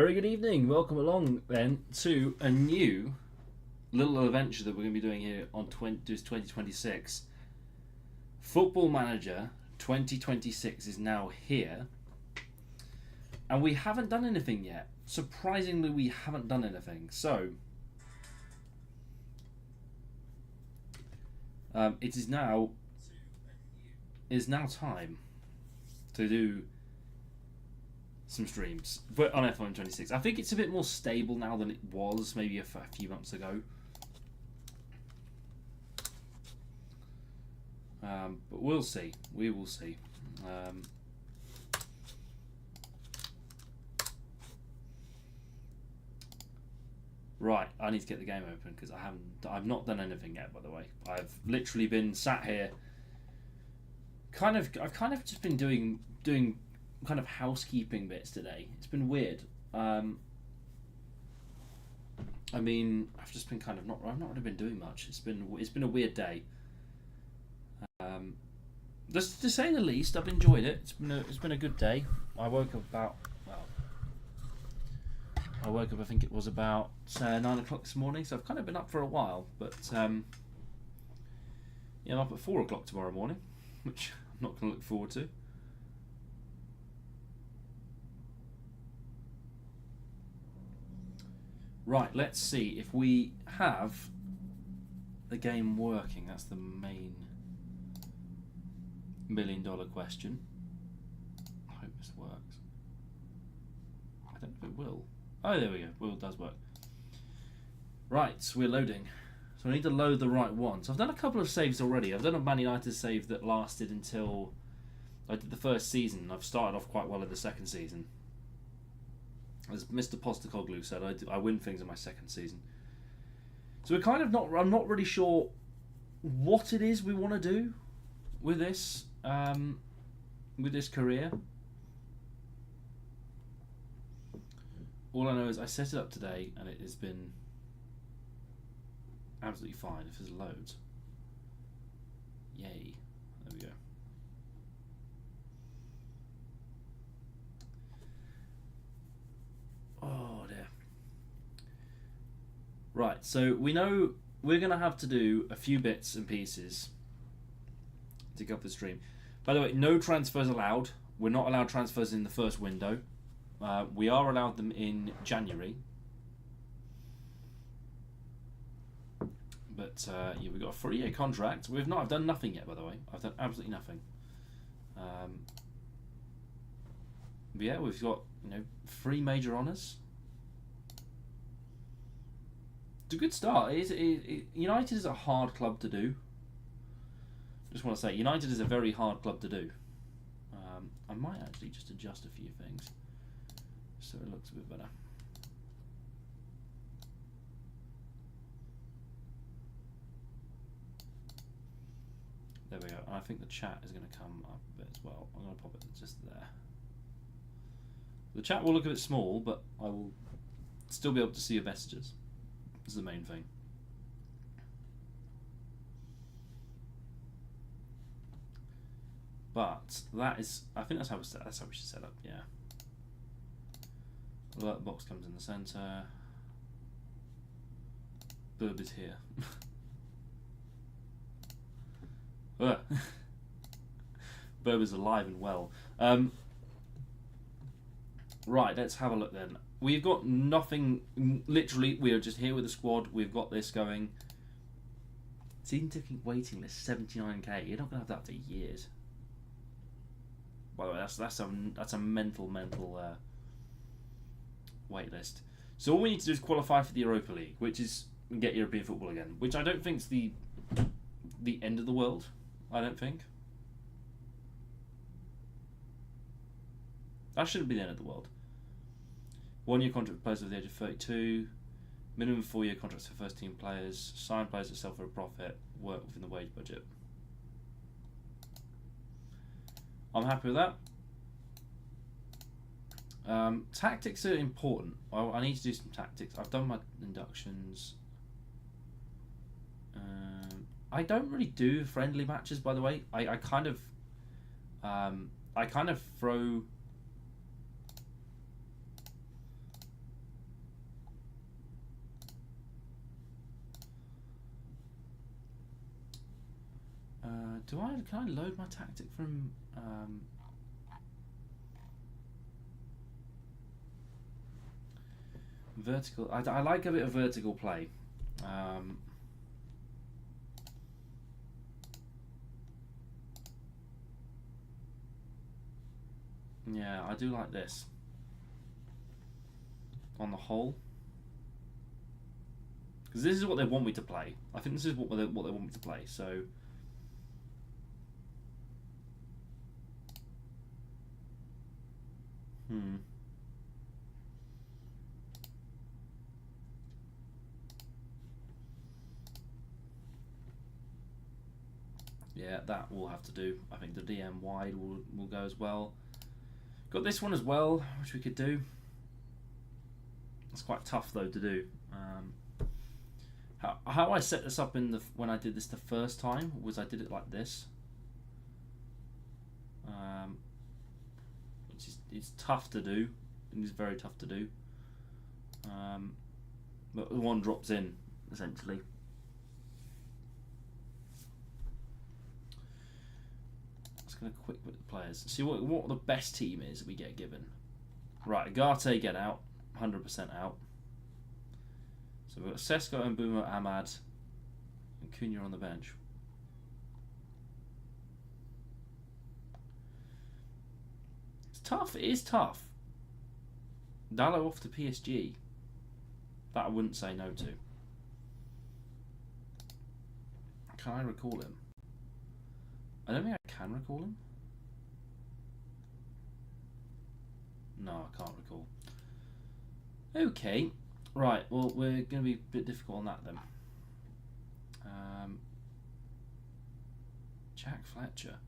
Very good evening. Welcome along then to a new little adventure that we're going to be doing here on 2026. Football Manager 2026 is now here, and we haven't done anything yet. Surprisingly, we haven't done anything. So it is now time to do some streams on FM26. I think it's a bit more stable now than it was maybe a few months ago. But we'll see. We will see. Right, I need to get the game open because I've not done anything yet. By the way, I've literally been sat here. I've kind of just been doing kind of housekeeping bits today. It's been weird. I mean, I've just been I've not really been doing much. It's been a weird day. Just to say the least, I've enjoyed it. It's been a good day. I woke up I think it was about 9 o'clock this morning, so I've kind of been up for a while. But I'm up at 4 o'clock tomorrow morning, which I'm not going to look forward to. Right, let's see if we have the game working. That's the main $1 million question. I hope this works. I don't know if it will. Oh, there we go. Well, it does work. Right, so we're loading. So I need to load the right one. So I've done a couple of saves already. I've done a Man United save that lasted until I did the first season. I've started off quite well in the second season. As Mr. Postecoglou said, I win things in my second season. So we're kind of not. I'm not really sure what it is we want to do with this career. All I know is I set it up today, and it has been absolutely fine. If there's loads, yay! There we go. Oh dear. Right, so we know we're going to have to do a few bits and pieces to get up the stream. By the way, no transfers allowed. We're not allowed transfers in the first window. We are allowed them in January. But yeah, we've got a 3-year contract. I've done nothing yet, by the way. I've done absolutely nothing. But yeah, we've got 3 major honours. It's a good start. United is a hard club to do. Just want to say, United is a very hard club to do. I might actually just adjust a few things so it looks a bit better. There we go. And I think the chat is going to come up a bit as well. I'm going to pop it just there. The chat will look a bit small, but I will still be able to see your messages. This is the main thing. But I think that's how we should set up. Yeah. Alert box comes in the center. Burb is here. Burb is alive and well. Right, let's have a look then. We've got nothing. Literally, we are just here with the squad. We've got this going. Season ticket waiting list 79k. You're not gonna have that for years. By the way, that's a mental wait list. So all we need to do is qualify for the Europa League, which is get European football again. Which I don't think is the end of the world. I don't think. That shouldn't be the end of the world. 1-year contract for players over the age of 32. Minimum 4-year contracts for first team players. Sign players that sell for a profit. Work within the wage budget. I'm happy with that. Tactics are important. I need to do some tactics. I've done my inductions. I don't really do friendly matches, by the way. I kind of throw Can I load my tactic from vertical? I like a bit of vertical play. Yeah, I do like this. On the whole, because this is what they want me to play. I think this is what they want me to play. So. Yeah, that will have to do. I think the DM wide will go as well. Got this one as well, which we could do. It's quite tough though to do. How I set this up when I did this the first time was I did it like this. Which is it's tough to do. It is very tough to do. But the one drops in essentially. Going to quick with the players. See what the best team is that we get given. Right, Agate get out, 100% out. So we've got Sesko and Boomer, Ahmad, and Cunha on the bench. It's tough. It is tough. Dallo off to PSG. That I wouldn't say no to. Can I recall him? I don't think I can recall him. No, I can't recall. Okay, right. Well, we're going to be a bit difficult on that then. Jack Fletcher.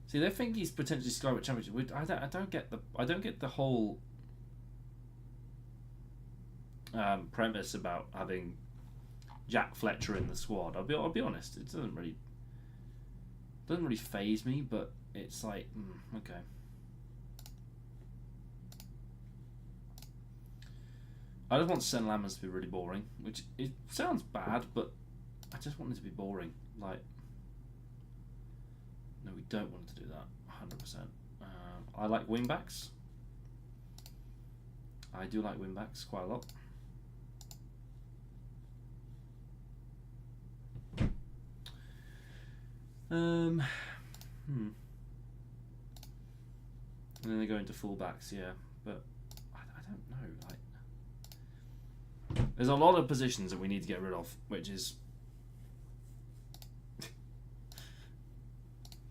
See, they think he's potentially Skyward Championship. I don't get the whole premise about having Jack Fletcher in the squad. I'll be honest. It doesn't really faze me, but it's like, okay. I just want Sen Lammers to be really boring, which it sounds bad, but I just want it to be boring. Like, no, we don't want it to do that, 100%. I like wingbacks. I do like wingbacks quite a lot. And then they go into fullbacks, yeah. But I don't know. Like, there's a lot of positions that we need to get rid of, which is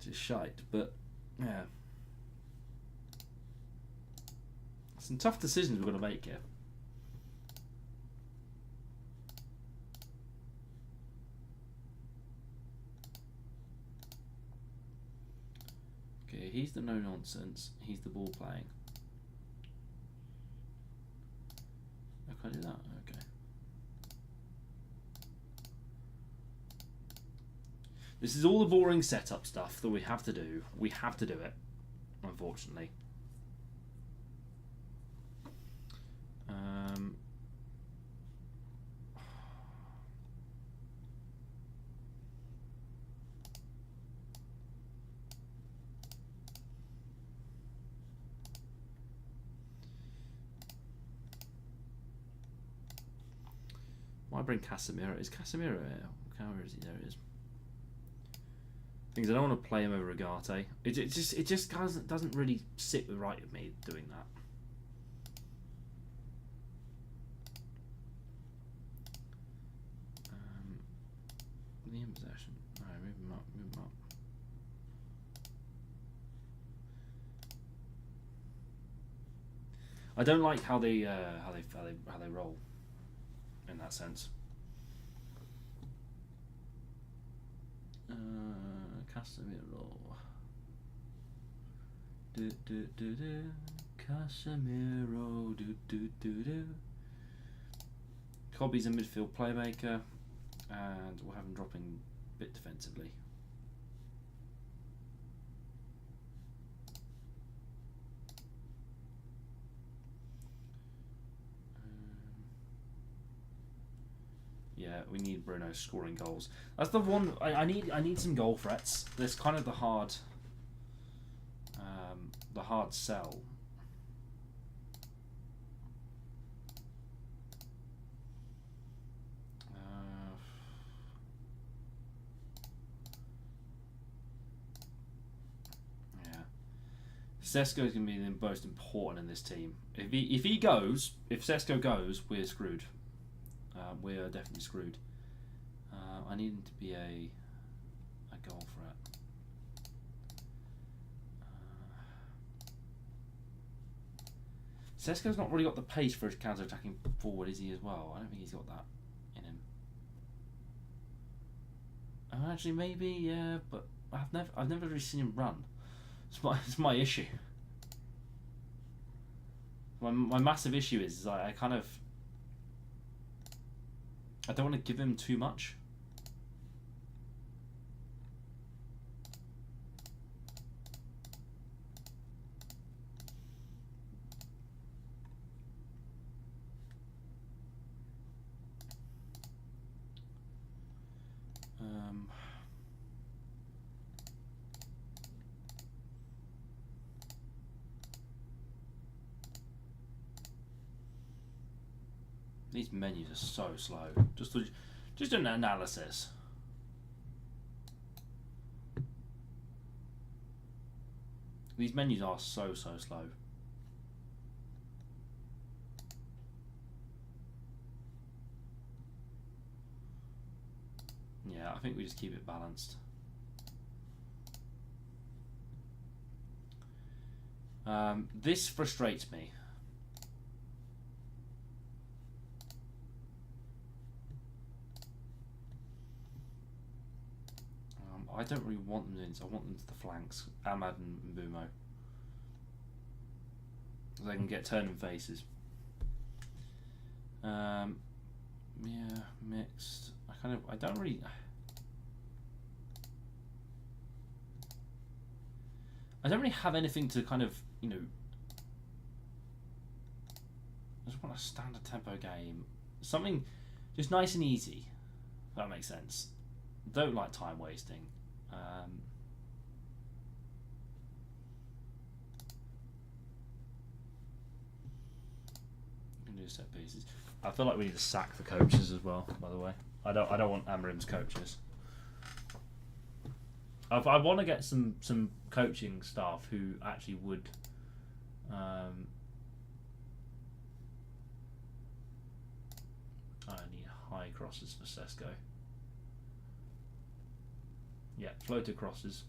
just shite. But yeah, some tough decisions we're going to make here. Okay, he's the no nonsense. He's the ball playing. I can't do that. Okay. This is all the boring setup stuff that we have to do. We have to do it, unfortunately. Why bring Casemiro? Is Casemiro here? Where is he? There he is. Things I don't want to play him over Agate. It just doesn't really sit right with me doing that. The in possession. No, move him up. Move him up. I don't like how they roll. In that sense. Casemiro. Casemiro. Cobby's a midfield playmaker, and we'll have him dropping a bit defensively. Yeah, we need Bruno scoring goals. That's the one I need. I need some goal threats. That's kind of the hard sell. Sesko is going to be the most important in this team. If Sesko goes, we're screwed. We are definitely screwed. I need him to be a goal threat. Sesko's not really got the pace for his counter-attacking forward, is he? As well, I don't think he's got that in him. Actually, maybe, yeah, but I've never really seen him run. It's my issue. My massive issue is I don't want to give him too much. These menus are so slow. Just an analysis. These menus are so slow. Yeah, I think we just keep it balanced. This frustrates me. I don't really want them in, so I want them to the flanks. Ahmad and Mbumo. So they can get turning faces. Yeah, mixed. I don't really have anything to kind of, I just want a standard tempo game. Something just nice and easy, if that makes sense. Don't like time wasting. You can do set pieces. I feel like we need to sack the coaches as well. By the way, I don't want Amarim's coaches. I want to get some coaching staff who actually would. I need high crosses for Sesko. Yeah, floater crosses.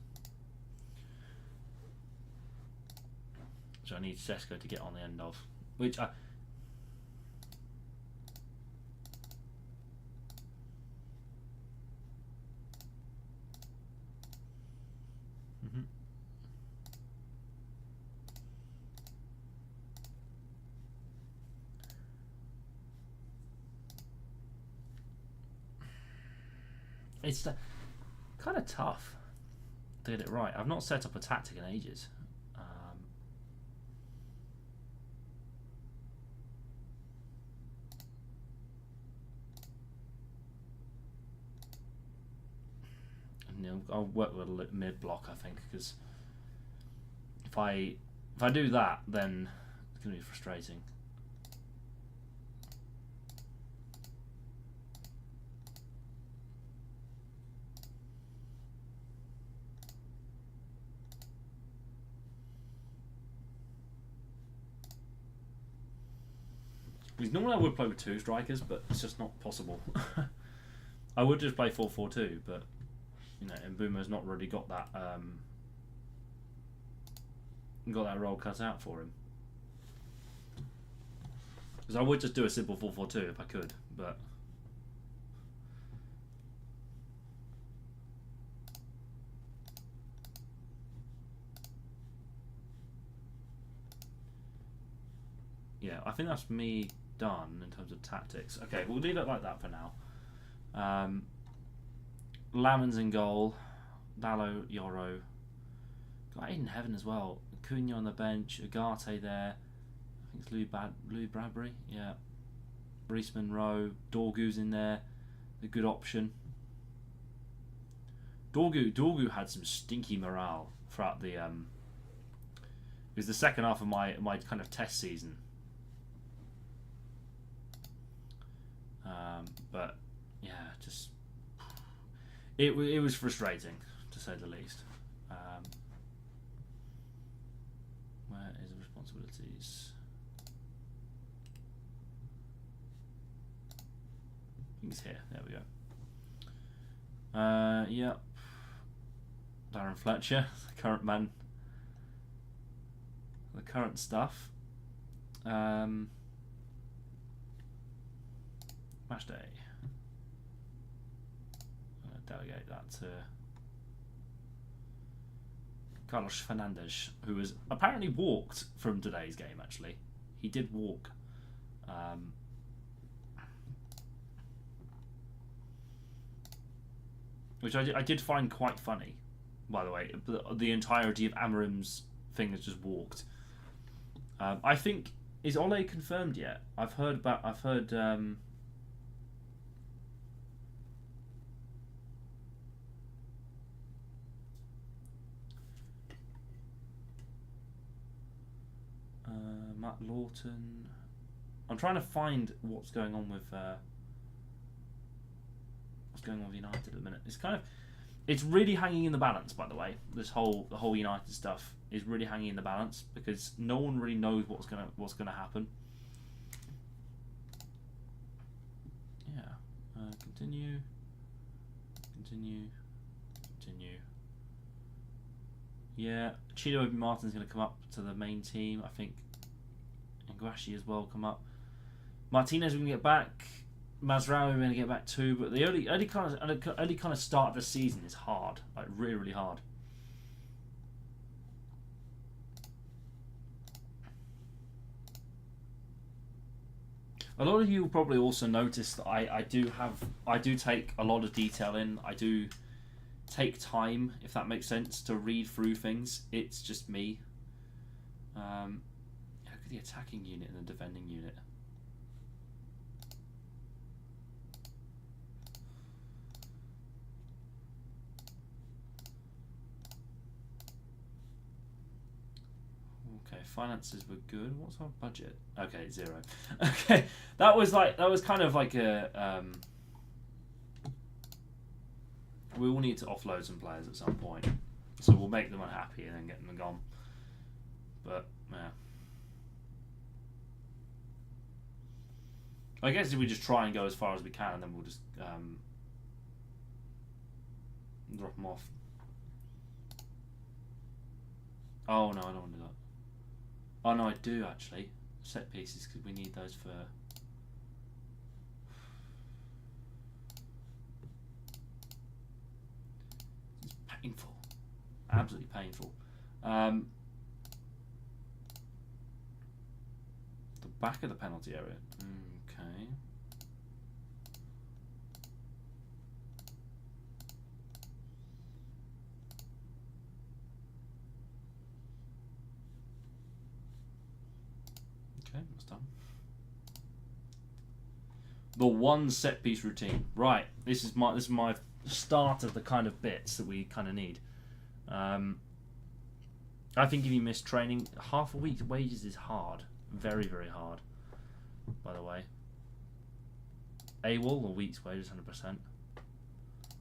So I need Sesko to get on the end of, which I. It's kind of tough to get it right. I've not set up a tactic in ages. I'll work with a mid block, I think, because if I do that, then it's going to be frustrating. Because normally I would play with two strikers, but it's just not possible. I would just play 4-4-2, but Mbumo's not really got that role cut out for him. Because I would just do a simple 4-4-2 if I could, but yeah, I think that's me done in terms of tactics. Okay, we'll leave it like that for now. Lamon's in goal. Dallo, Yoro. Got Aiden Heaven as well. Cunha on the bench. Ugarte there. I think it's Lou Bradbury. Yeah. Reese Monroe. Dorgu's in there. a good option. Dorgu had some stinky morale throughout the. It was the second half of my kind of test season. But yeah, just it was frustrating to say the least. Where is the responsibilities? I think it's here. There we go. Yeah. Darren Fletcher, the current man. The current stuff. Match day. I'm going to delegate that to Carlos Fernandes, who has apparently walked from today's game. Actually, he did walk. Which I did find quite funny, by the way. The entirety of Amarim's thing has just walked. I think, is Ole confirmed yet? I've heard. Matt Lawton. I'm trying to find what's going on with United at the minute. It's really hanging in the balance, by the way. The whole United stuff is really hanging in the balance because no one really knows what's gonna happen. Yeah. Continue. Yeah, Chido Martin's going to come up to the main team, I think. And Guashi as well come up. Martinez we can get back. Mazraoui we're going to get back too. But the early kind of start of the season is hard, like really, really hard. A lot of you will probably also notice that I do take a lot of detail in. I do take time, if that makes sense, to read through things. It's just me. Look at the attacking unit and the defending unit. Okay, finances were good. What's our budget? Okay, 0. Okay, that was kind of like a. We will need to offload some players at some point, so we'll make them unhappy and then get them gone. But yeah, I guess if we just try and go as far as we can, then we'll just drop them off. Oh no, I don't want to do that. Oh no, I do actually. Set pieces, because we need those for. It's painful, absolutely painful. The back of the penalty area. Okay. Okay, that's done. The one set piece routine. Right. This is my start of the kind of bits that we kind of need. I think if you miss training, half a week's wages is hard. Very, very hard. By the way. AWOL, a week's wages, 100%.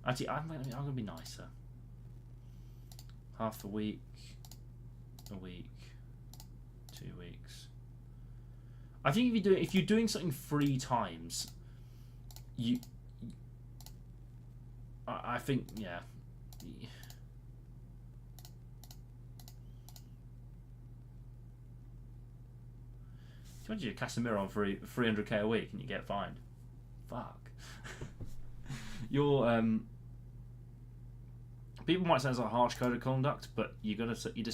Actually, I'm gonna be nicer. Half a week, 2 weeks. I think if you're doing something 3 times, I think, yeah. Imagine you Casemiro on 300k a week and you get fined. Fuck. You're people might say it's a harsh code of conduct, but you gotta set your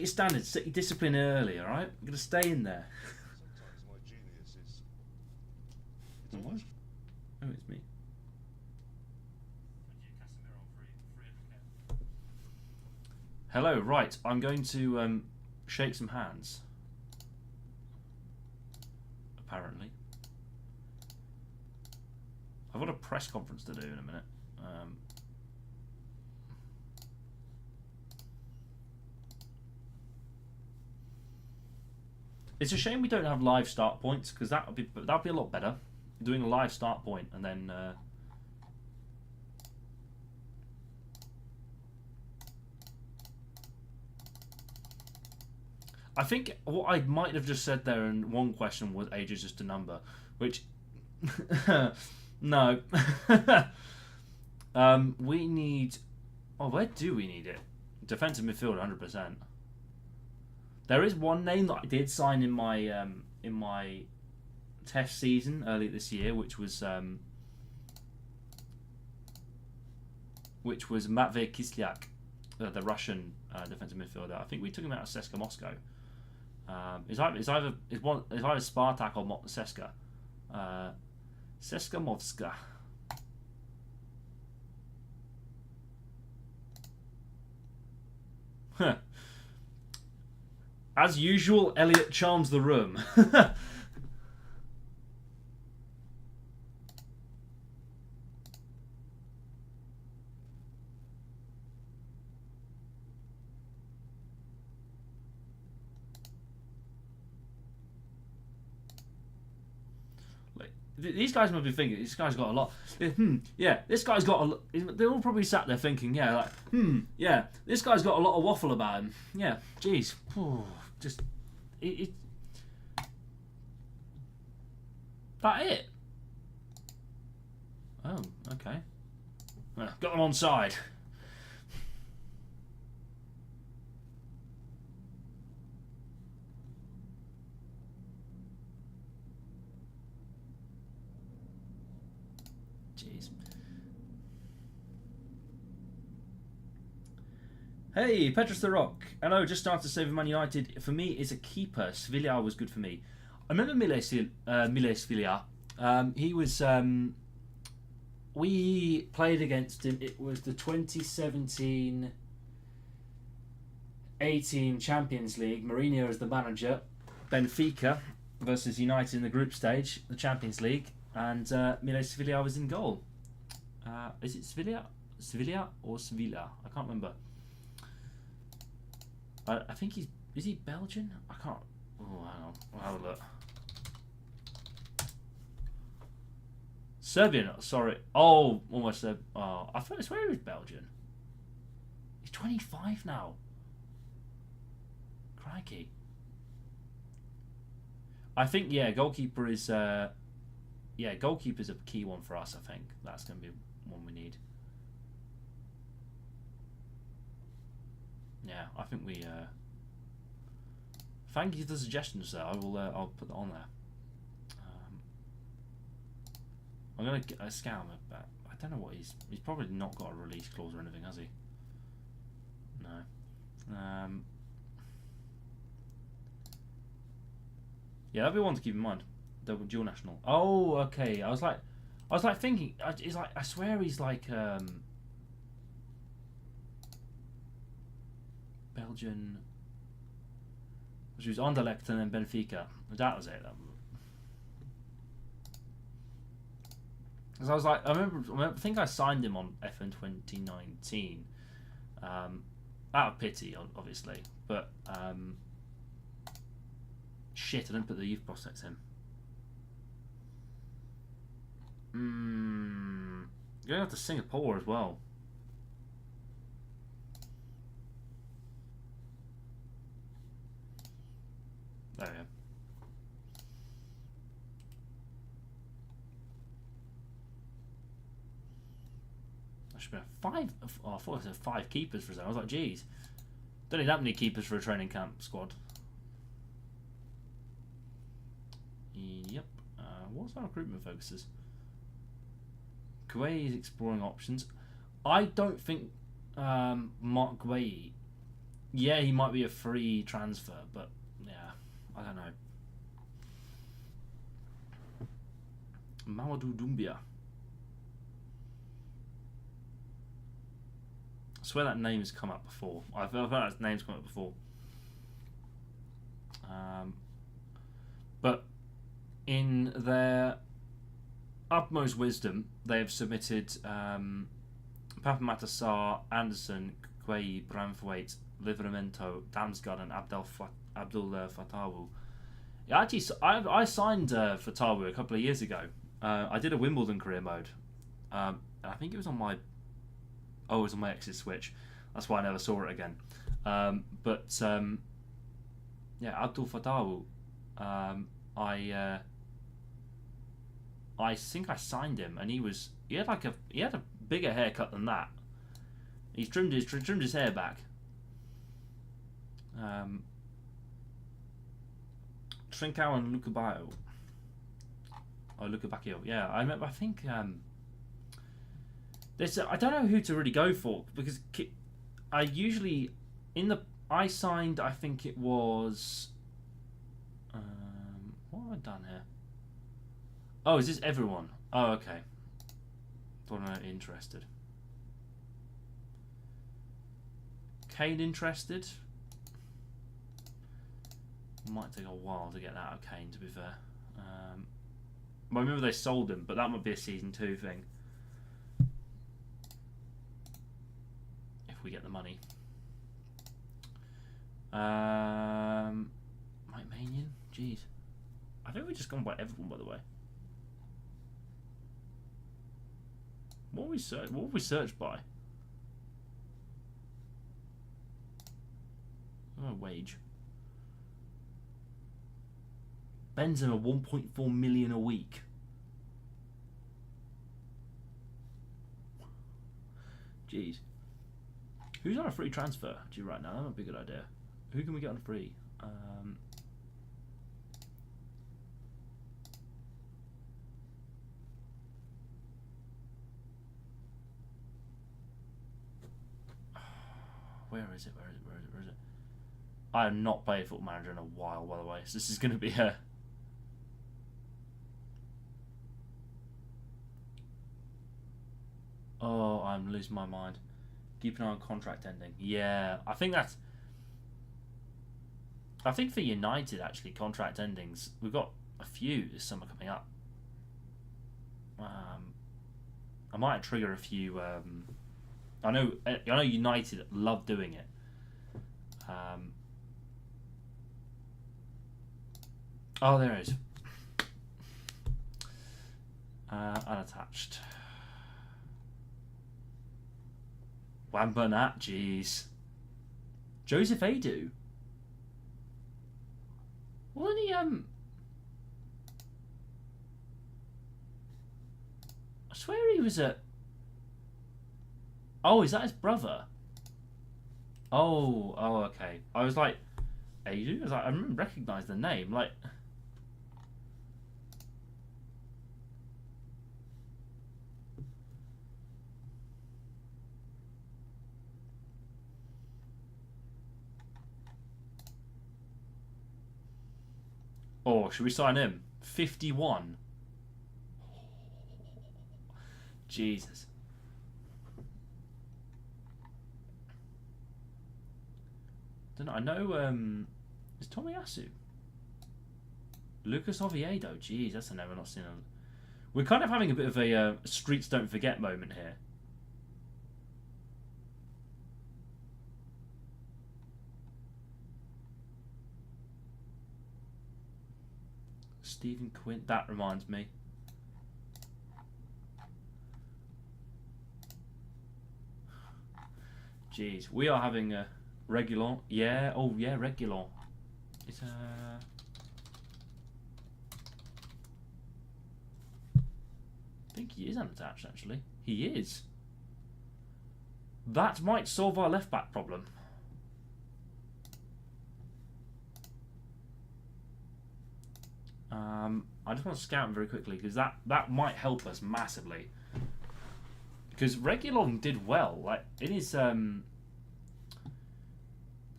standards, set your discipline early. All right, you gotta stay in there. Sometimes my genius is. What? Oh, it's me. Hello. Right, I'm going to shake some hands. Apparently. I've got a press conference to do in a minute. It's a shame we don't have live start points, because that'd be a lot better. Doing a live start point and then. I think what I might have just said there in one question was age is just a number, which no. We need. Oh, where do we need it? Defensive midfield, 100%. There is one name that I did sign in my test season earlier this year, which was Matvey Kislyak, the Russian defensive midfielder. I think we took him out of CSKA Moscow. It's either Spartak or CSKA. CSKA Moscow. As usual, Elliot charms the room. These guys must be thinking, this guy's got a lot. Yeah, this guy's got a lot. They're all probably sat there thinking, yeah, like, yeah, this guy's got a lot of waffle about him. Yeah, jeez. Just, that it? Oh, okay. Got them on side. Jeez. Hey, Petrus the Rock. Hello, just started to save Man United. For me, is a keeper. Sevilla was good for me. I remember Miles Sevilla. He was. We played against him. It was the 2017-18 Champions League. Mourinho as the manager. Benfica versus United in the group stage, the Champions League. And Miles Sevilla was in goal. Is it Sevilla? Sevilla or Sevilla? I can't remember. I think is he Belgian? I can't. Oh, hang on. I'll have a look. Serbian. Sorry. Oh, almost said. Oh, I swear he was Belgian. He's 25 now. Crikey. I think goalkeeper is. Goalkeeper's a key one for us. I think that's going to be one we need. Yeah, I think we. Thank you for the suggestions, sir. I will. I'll put that on there. I'm gonna scout him a bit. I don't know what he's probably not got a release clause or anything, has he? No. Yeah, that'd be one to keep in mind. The dual national. Oh, okay. I was like thinking. It's like I swear he's like Belgian. She was Anderlecht and then Benfica. That was it. Because I was like, I think I signed him on FN 2019. Out of pity, obviously, but shit, I didn't put the youth prospects in. Going out to Singapore as well. There we go. I should be 5. Oh, I thought I said 5 keepers for a second. I was like, geez, don't need that many keepers for a training camp squad. Yep. What's our recruitment focuses? Guay is exploring options. I don't think Mark Guay. Yeah, he might be a free transfer, but yeah, I don't know. Mamadou Doumbia. I swear that name has come up before. I've heard that name's come up before. But in their utmost wisdom, they have submitted Papa Matasar, Anderson, Quay, Branthwaite, Livramento, Damsgaard, and Abdul Fatawu. Yeah, actually, I signed Fatawu a couple of years ago. I did a Wimbledon career mode. And I think it was on my... Oh, it was on my ex's Switch. That's why I never saw it again. Yeah, Abdul Fatawu. I think I signed him, and he had a bigger haircut than that. He's trimmed his hair back. Trincao and Lucabayo. Oh, Lucabacchio. Yeah, I think there's I don't know who to really go for, because I usually I signed, I think it was what have I done here? Oh, is this everyone? Oh, okay. Thought I'm not interested. Kane interested? Might take a while to get that out of Kane, to be fair. I remember they sold him, but that might be a season 2 thing. If we get the money. Mike Manion? Jeez. I think we've just gone by everyone, by the way. What have we searched by? Oh, wage. Benzema 1.4 million a week. Jeez. Who's on a free transfer? Do you right now? That might be a good idea. Who can we get on free? Where is it? I have not played Football Manager in a while, by the way, so this is going to be a... Oh, I'm losing my mind. Keep an eye on contract ending. Yeah, I think for United, actually, contract endings, we've got a few this summer coming up. I might trigger a few... I know United love doing it. Oh, there it is. Unattached. Wambernat, jeez. Joseph Adu. Wasn't he, I swear he was a... Oh, is that his brother? Oh, okay. I was like, Adu? I was like, I didn't recognise the name. Like... Oh, should we sign him? 51. Jesus. Don't know. I know. Is Tomiyasu? Lucas Oviedo. Jeez, that's a name I've not seen. We're kind of having a bit of a Streets Don't Forget moment here. Stephen Quint. That reminds me. Jeez, we are having a Regulon. Yeah. Oh yeah, Regulon. It's I think he is unattached. Actually, he is. That might solve our left back problem. I just want to scout him very quickly, because that might help us massively. Because Regulon did well, like it is the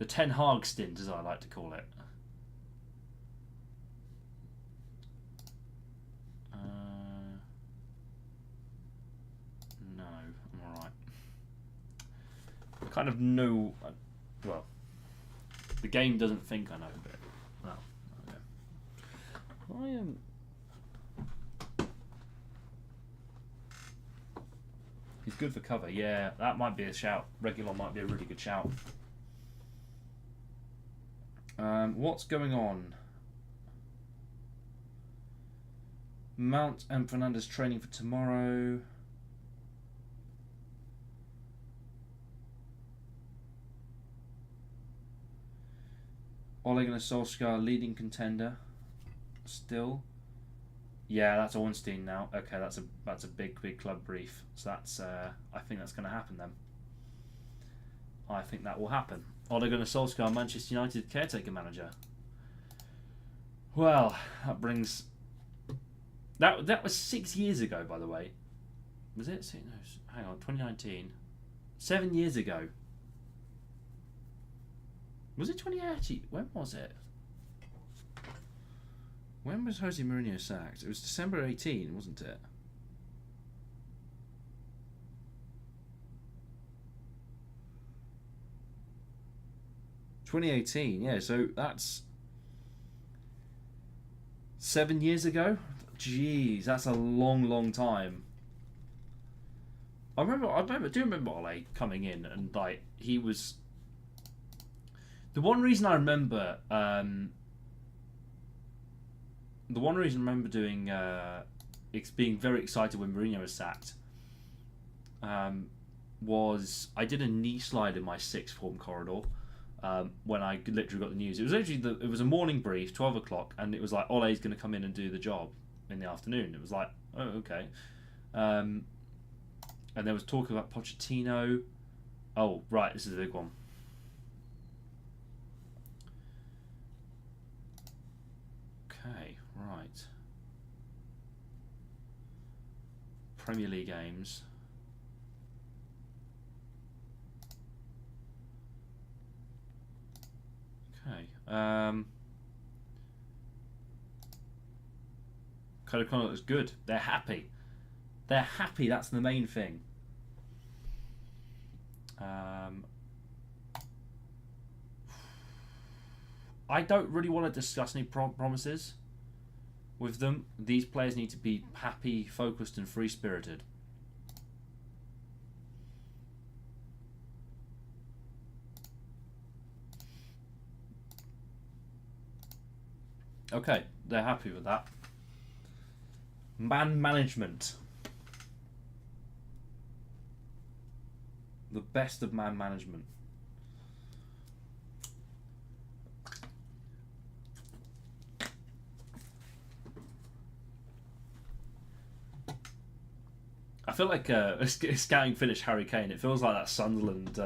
Ten Hag stint, as I like to call it. No, I'm alright. I kind of know. Well, the game doesn't think I know a bit. Well, okay. I am. He's good for cover. Yeah, that might be a shout. Regulon might be a really good shout. What's going on? Mount and Fernandez training for tomorrow. Ole Gunnar Solskjaer leading contender. Still. Yeah, that's Ornstein now. Okay, that's a big club brief. So that's I think that's going to happen then. I think that will happen. Ole Gunnar Solskjaer, Manchester United caretaker manager. Well, that brings. That was 6 years ago, by the way. Was it? No, hang on, 2019. 7 years ago. Was it 2018? When was it? When was Jose Mourinho sacked? It was December 18, wasn't it? '18, yeah. So that's 7 years ago. Jeez, that's a long time. I do remember Ole coming in and like he was. The one reason I remember, doing, being very excited when Mourinho was sacked, was I did a knee slide in my sixth form corridor. When I literally got the news, it was literally it was a morning brief, 12 o'clock, and it was like Ole's going to come in and do the job in the afternoon. It was like, oh, okay. And there was talk about Pochettino. Oh, right, this is a big one. Okay, right. Premier League games. Okay. Code of conduct looks good. They're happy. They're happy. That's the main thing. I don't really want to discuss any promises with them. These players need to be happy, focused, and free-spirited. Okay, they're happy with that. Man management. The best of man management. I feel like a scouting finish Harry Kane. It feels like that Sunderland.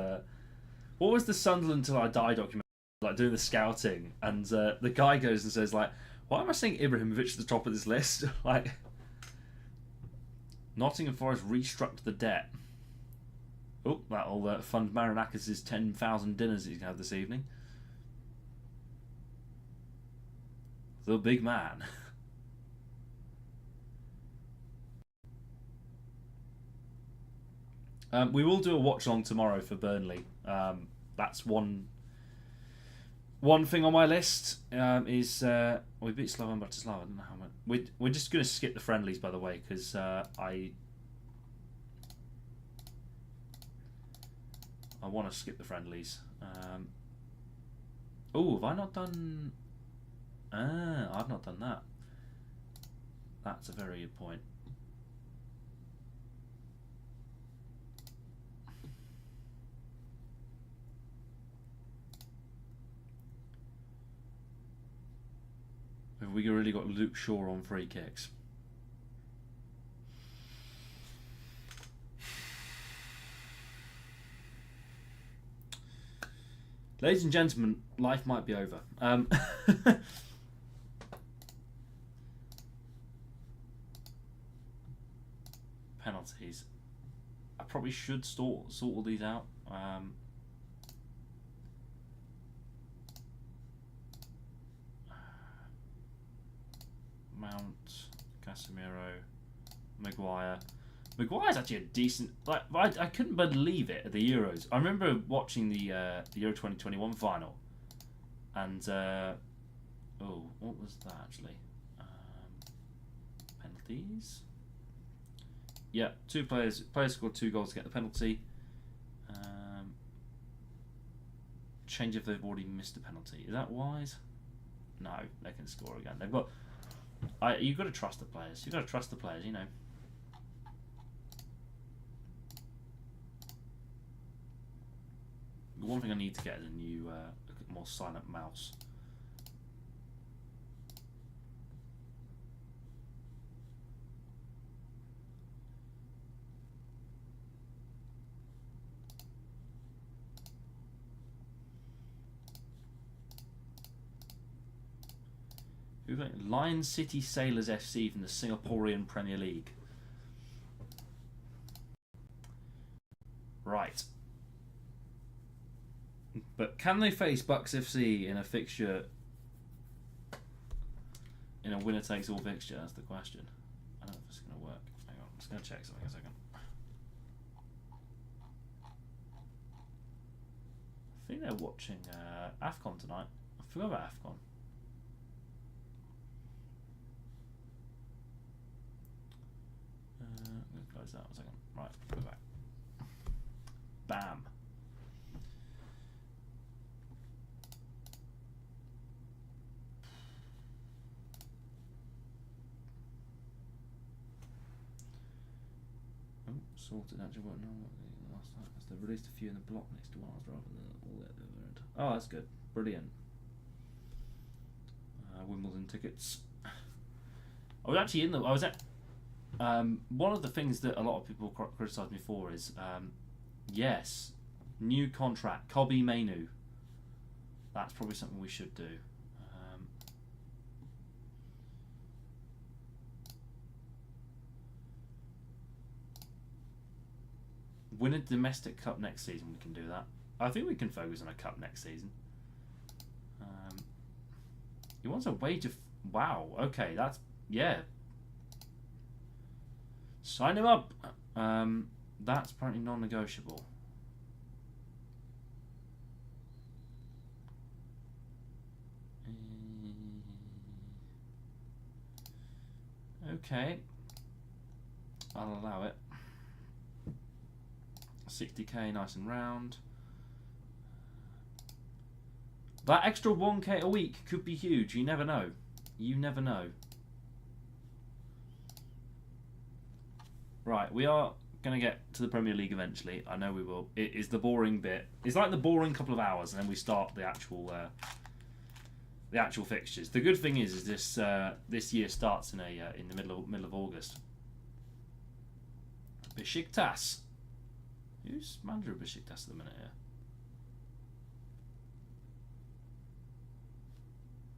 What was the Sunderland Till I Die documentary? Like doing the scouting, and the guy goes and says like, "Why am I saying Ibrahimovic at the top of this list?" Like, Nottingham Forest restructured the debt. Oh, that'll fund Marinakis' 10,000 dinners he's going to have this evening. The big man. We will do a watch along tomorrow for Burnley. That's one thing on my list. We beat Slovan Bratislava. I don't know how much. We're just going to skip the friendlies, by the way, because I want to skip the friendlies. Oh, have I not done? I've not done that. That's a very good point. Have we really got Luke Shaw on free kicks? Ladies and gentlemen, life might be over. Penalties. I probably should sort all these out. Mount, Casemiro, Maguire. Maguire's actually a decent. Like I couldn't believe it at the Euros. I remember watching the Euro 2021 final, and what was that actually? Penalties. Yeah, two players. Players scored 2 goals to get the penalty. Change if they've already missed a penalty. Is that wise? No, they can score again. They've got. You've got to trust the players. You've got to trust the players. You know. The one thing I need to get is a new, more silent mouse. Who's playing? Lion City Sailors FC from the Singaporean Premier League. Right. But can they face Bucks FC in a fixture, in a winner-takes-all fixture? That's the question. I don't know if it's going to work. Hang on, I'm just going to check something a second. I think they're watching AFCON tonight. I forgot about AFCON. I'm going to close that 1 second. Right, go back. Bam. Sorted actually what last night. They released a few in the block next to ours rather than all the other end. Oh, that's good. Brilliant. Wimbledon tickets. I was actually in the. I was at. One of the things that a lot of people criticise me for is, yes, new contract, Kobe Mainu. That's probably something we should do. Win a domestic cup next season. We can do that. I think we can focus on a cup next season. He wants a wage of. Wow. Okay, that's yeah. Sign him up. That's apparently non-negotiable. Okay. I'll allow it. 60k, nice and round. That extra 1k a week could be huge. You never know. You never know. Right, we are going to get to the Premier League eventually. I know we will. It is the boring bit. It's like the boring couple of hours, and then we start the actual fixtures. The good thing is this this year starts in the middle of August. Besiktas. Who's manager of Besiktas at the minute here?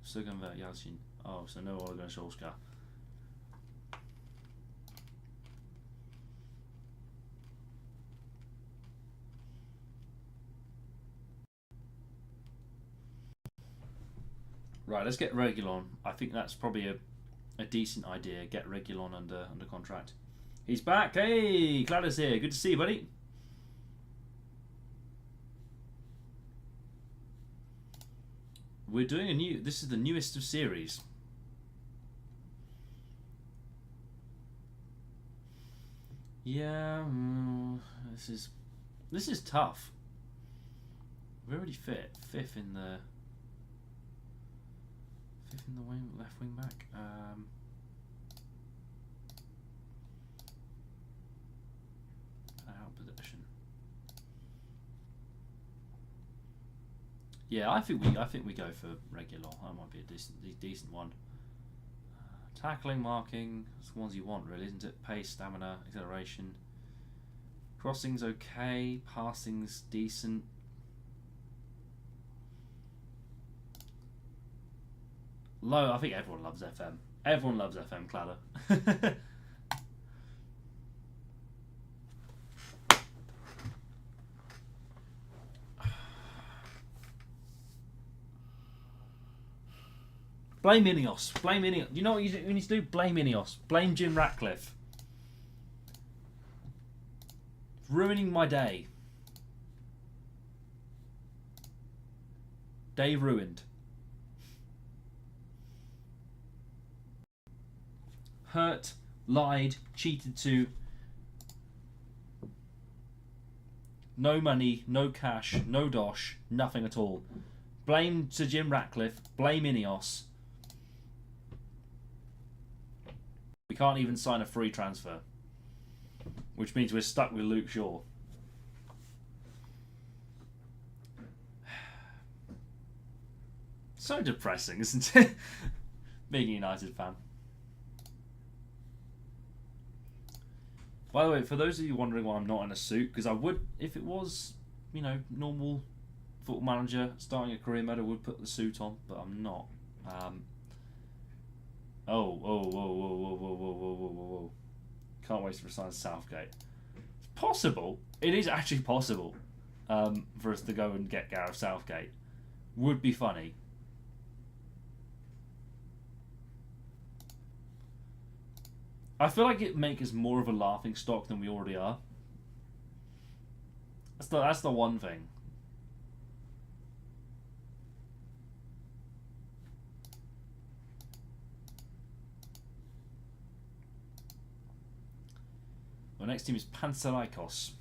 Suganver Yalcin. Oh, so no Ole Gunnar Solskjaer. Right, let's get Reguilon. I think that's probably a decent idea. Get Reguilon under contract. He's back. Hey, Gladys here. Good to see you, buddy. We're doing this is the newest of series. Yeah, this is tough. We're already fifth in the left wing back. Out position. Yeah, I think we go for regular. That might be a decent one. Tackling, marking, it's the ones you want, really, isn't it? Pace, stamina, acceleration. Crossing's okay. Passing's decent. Low, I think everyone loves FM. Everyone loves FM, Cladder. Blame Ineos. Blame Ineos. You know what you need to do? Blame Ineos. Blame Jim Ratcliffe. Ruining my day. Day ruined. Hurt, lied, cheated to, No money, no cash, no dosh, nothing at all. Blame Sir Jim Ratcliffe, blame Ineos. We can't even sign a free transfer, which means we're stuck with Luke Shaw. So depressing, isn't it? Being a United fan. By the way, for those of you wondering why I'm not in a suit, because I would, if it was, you know, normal football manager starting a career mode, I would put the suit on, but I'm not. Whoa. Can't wait to resign Southgate. It's possible. It is actually possible for us to go and get Gareth Southgate. Would be funny. I feel like it makes us more of a laughing stock than we already are. That's the one thing. The next team is Panserikos,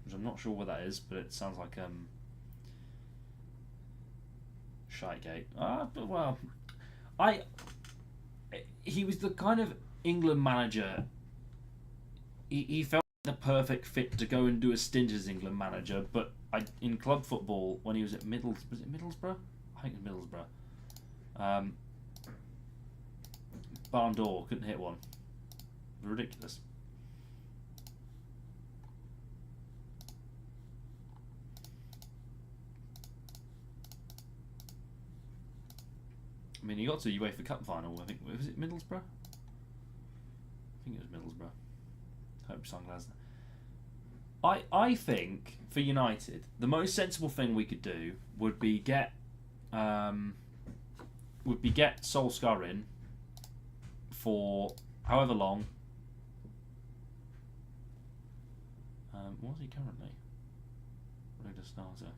which I'm not sure what that is, but it sounds like Shitegate. But well, he was the kind of England manager. He felt like the perfect fit to go and do a stint as England manager, but in club football when he was at Middlesbrough? I think it was Middlesbrough. Barn door, couldn't hit one. Ridiculous. I mean, he got to the UEFA Cup final. I think was it Middlesbrough? I think it was Middlesbrough. Hope sunglasses. I think for United, the most sensible thing we could do would be get Solskjaer in for however long. What is he currently? Regular starter.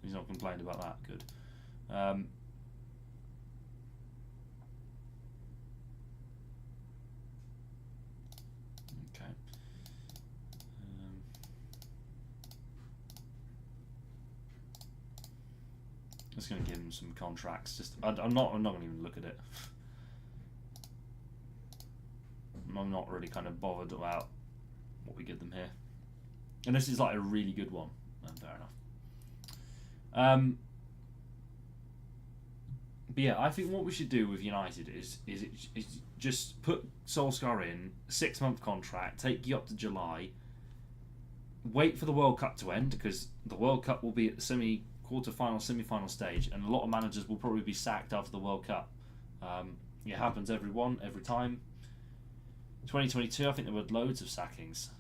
He's not complained about that. Good. Okay. Just going to give him some contracts. Just I'm not going to even look at it. I'm not really kind of bothered about what we give them here, unless it's like a really good one. Fair enough. But yeah, I think what we should do with United is just put Solskjaer in, 6-month contract, take you up to July, wait for the World Cup to end, because the World Cup will be at the quarter-final, semi-final stage, and a lot of managers will probably be sacked after the World Cup. It happens every time. 2022, I think there were loads of sackings.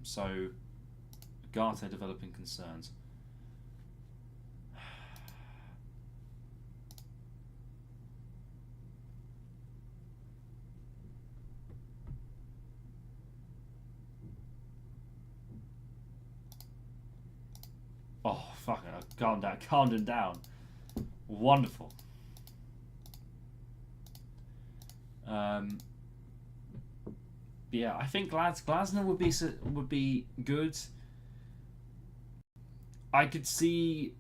So, Garte developing concerns. Oh, fucking hell. Calm them down. Wonderful. Yeah, I think Glasner would be good. I could see.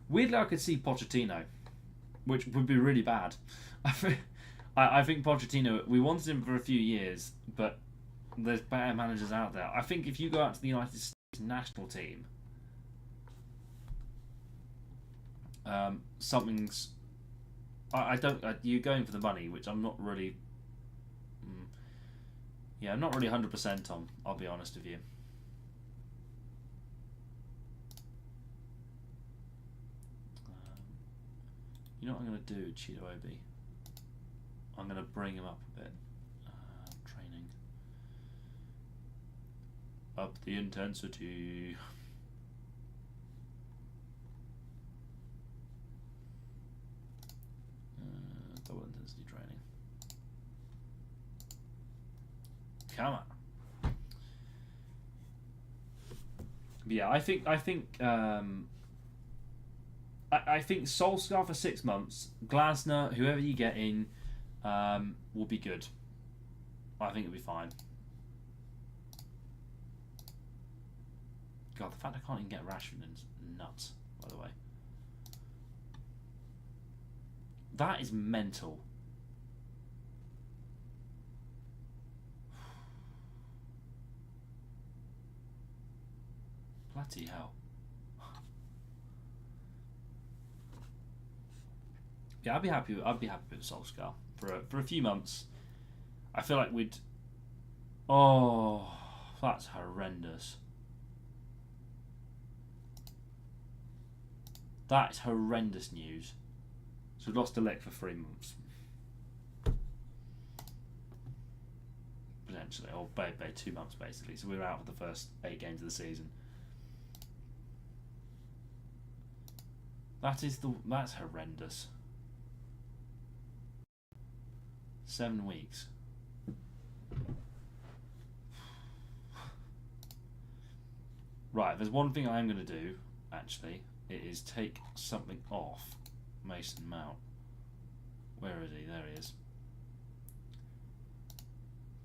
Weirdly, I could see Pochettino, which would be really bad. I think Pochettino. We wanted him for a few years, but there's better managers out there. I think if you go out to the United States national team, something's. I don't. You're going for the money, which I'm not really. Yeah, I'm not really 100% on. I'll be honest with you. You know what I'm going to do, Cheeto Obi? I'm going to bring him up a bit. Training. Up the intensity. Double intensity training. Come on. Yeah, I think I think Solskjaer for 6 months, Glasner, whoever you get in, will be good. I think it'll be fine. God, the fact I can't even get Rashford is nuts, by the way. That is mental. Bloody hell. Yeah, I'd be happy with Solskjaer for a few months. I feel like we'd. Oh, that's horrendous. That is horrendous news. So we've lost a leg for 3 months. Potentially, or 2 months basically. So we're out for the first 8 games of the season. That's horrendous. 7 weeks. Right, there's one thing I am going to do, actually. It is take something off Mason Mount. Where is he? There he is.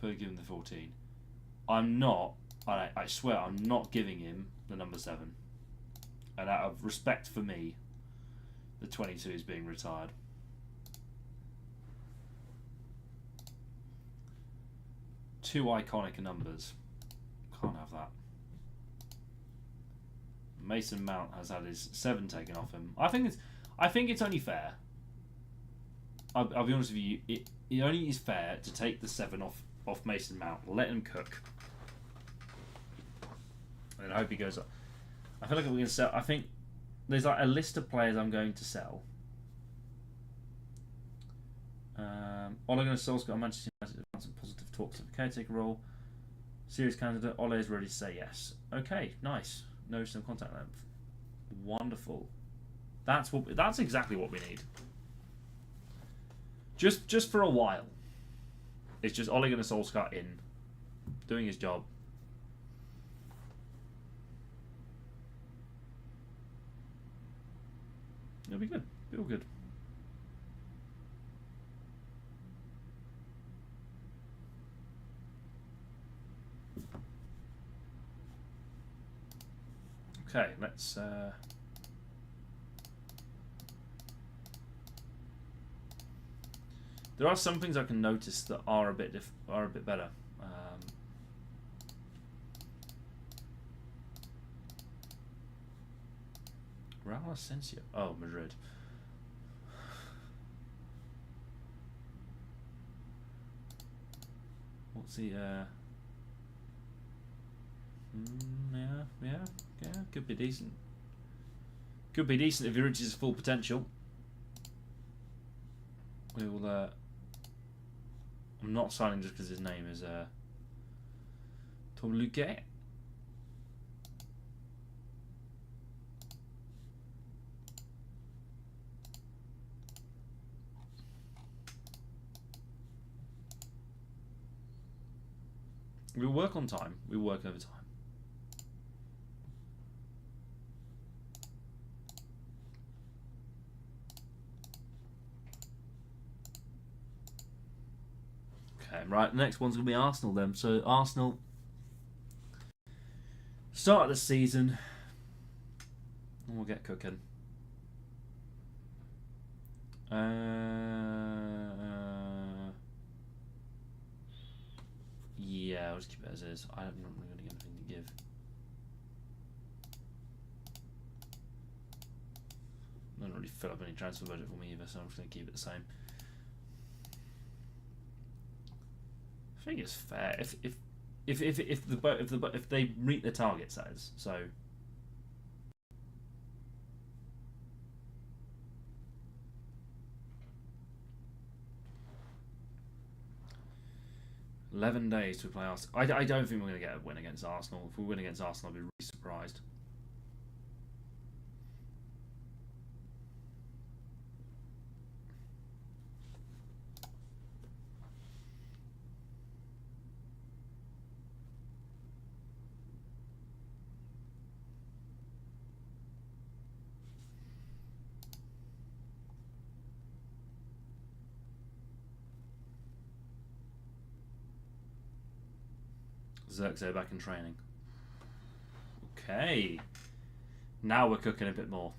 Give him the 14. I'm not, I swear, I'm not giving him the number 7. And out of respect for me, the 22 is being retired. Two iconic numbers. Can't have that. Mason Mount has had his 7 taken off him. I think it's only fair. I'll be honest with you. It only is fair to take the 7 off Mason Mount. Let him cook. And I hope he goes up. I feel like we're going to sell. I think there's like a list of players I'm going to sell. Ole Gunnar Solskjaer, Manchester United advanced in positive talks of a caretaker role. Serious candidate. Ole is ready to say yes. Okay, nice. No some contact length. Wonderful. That's exactly what we need. Just for a while. It's just Ole Gunnar Solskjaer in, doing his job. It'll be good. It'll be good. Okay, let's. There are some things I can notice that are a bit better. Raul Asensio. Oh, Madrid. What's he? Yeah. Could be decent. Could be decent if he reaches his full potential. We will. I'm not signing just because his name is Tom Luque. We work on time. We work over time. Okay, right. The next one's going to be Arsenal then. So Arsenal start of the season, and we'll get cooking. Yeah, I'll just keep it as is. I'm not really going to get anything to give. Doesn't really fill up any transfer budget for me either, so I'm just going to keep it the same. I think it's fair if they meet the target size. So 11 days to play Arsenal. I don't think we're going to get a win against Arsenal. If we win against Arsenal, I'll be really surprised. Xerxes back in training. Okay. Now we're cooking a bit more.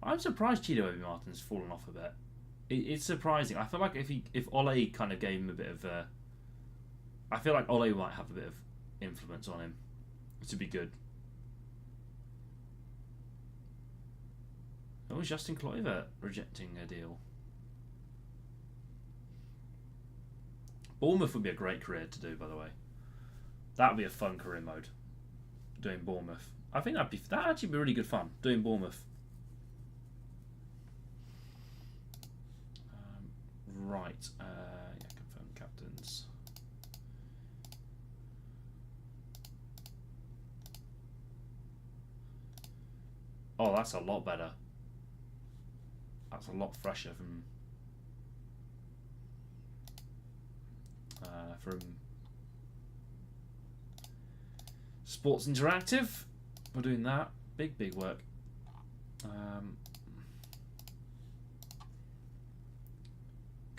I'm surprised Cheeto Obi Martin's fallen off a bit. It's surprising. I feel like if Ole kind of gave him a bit of... I feel like Ole might have a bit of influence on him to be good. Oh, Justin Kluivert rejecting a deal. Bournemouth would be a great career to do, by the way. That would be a fun career mode. Doing Bournemouth. I think that'd actually be really good fun. Doing Bournemouth. Right. Yeah, confirm captains. Oh, that's a lot better. That's a lot fresher from Sports Interactive. We're doing that. Big work.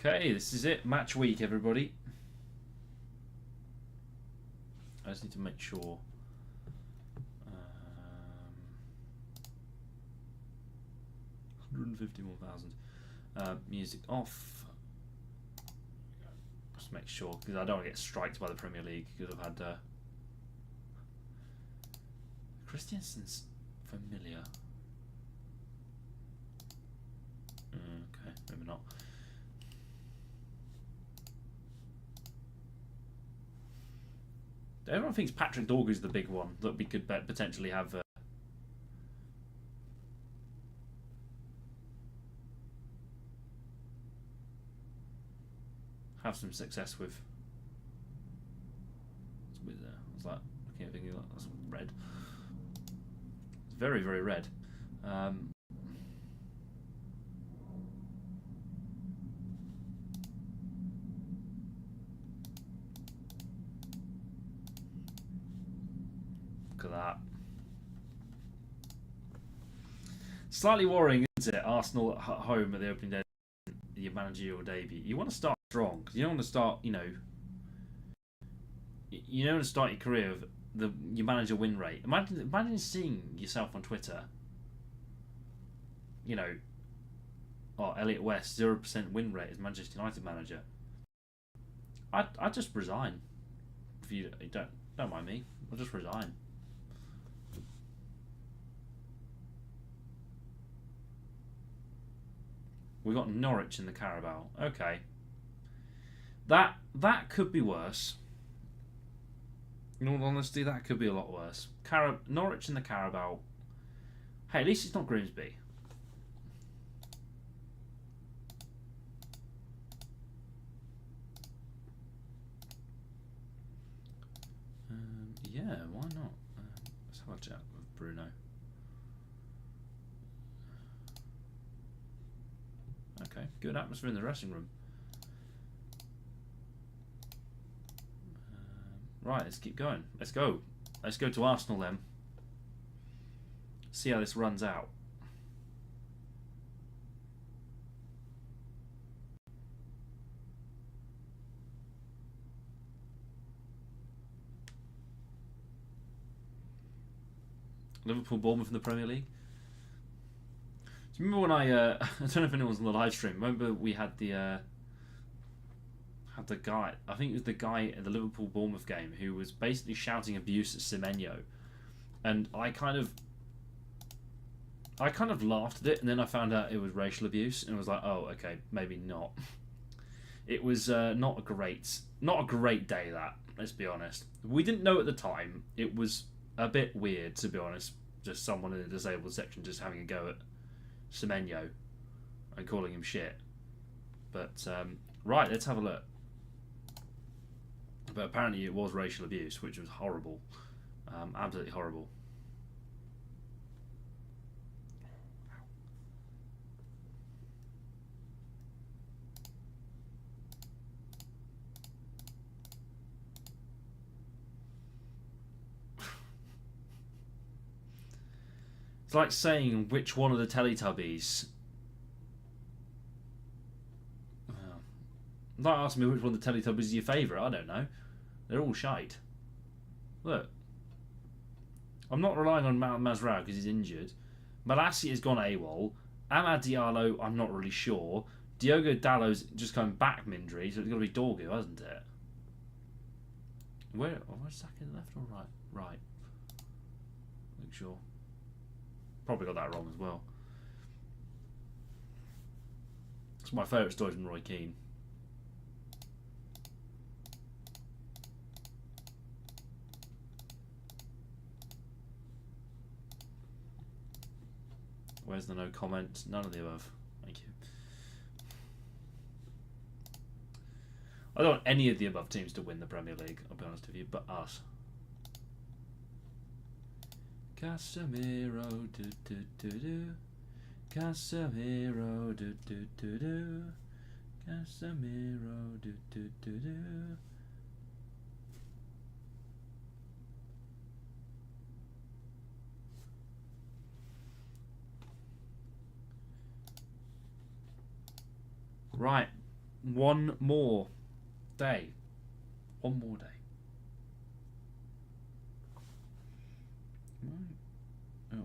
Okay, this is it. Match week, everybody. I just need to make sure. 151,000. Music off. Just make sure, because I don't want to get striked by the Premier League, because I've had Christiansen's familiar. Okay, maybe not. Everyone thinks Patrick Dorgu's the big one that we could potentially have. Have some success with. What's that? I can't think of that. That's red. It's very, very red. Look at that. Slightly worrying, isn't it? Arsenal at home at the opening day, your managerial debut. You want to start strong, because you don't want to start, you don't want to start your career with your manager win rate. Imagine seeing yourself on Twitter. Elliot West 0% win rate as Manchester United manager. I'd just resign. If you don't mind me, I'll just resign. We got Norwich in the Carabao. Okay. That could be worse. In all honesty, that could be a lot worse. Norwich in the Carabao. Hey, at least it's not Grimsby. Yeah, why not? Let's have a chat with Bruno. Okay, good atmosphere in the dressing room. Right, let's keep going. Let's go. Let's go to Arsenal then. See how this runs out. Liverpool, Bournemouth in the Premier League. Do you remember when I don't know if anyone's on the live stream. Remember we had the guy. I think it was the guy at the Liverpool Bournemouth game who was basically shouting abuse at Semenyo, and I kind of laughed at it, and then I found out it was racial abuse, and I was like, oh, okay, maybe not. It was not a great day. That, let's be honest. We didn't know at the time. It was a bit weird, to be honest. Just someone in the disabled section just having a go at Semenyo and calling him shit. But right, let's have a look. But apparently it was racial abuse, which was horrible. Absolutely horrible. It's like saying which one of the Teletubbies Don't ask me which one of the Teletubbies is your favourite. I don't know. They're all shite. Look. I'm not relying on Masrao because he's injured. Malassi has gone AWOL. Amad Diallo, I'm not really sure. Diogo Dallo's just coming back from injury, so it's got to be Dorgu, hasn't it? Where's Saka, left or right? Right. Make sure. Probably got that wrong as well. It's my favourite story from Roy Keane. Where's the no comment? None of the above. Thank you. I don't want any of the above teams to win the Premier League, I'll be honest with you, but us. Casemiro, do-do-do-do. Casemiro, do-do-do-do. Casemiro, do-do-do-do. Right, one more day. One more day. Right. Oh,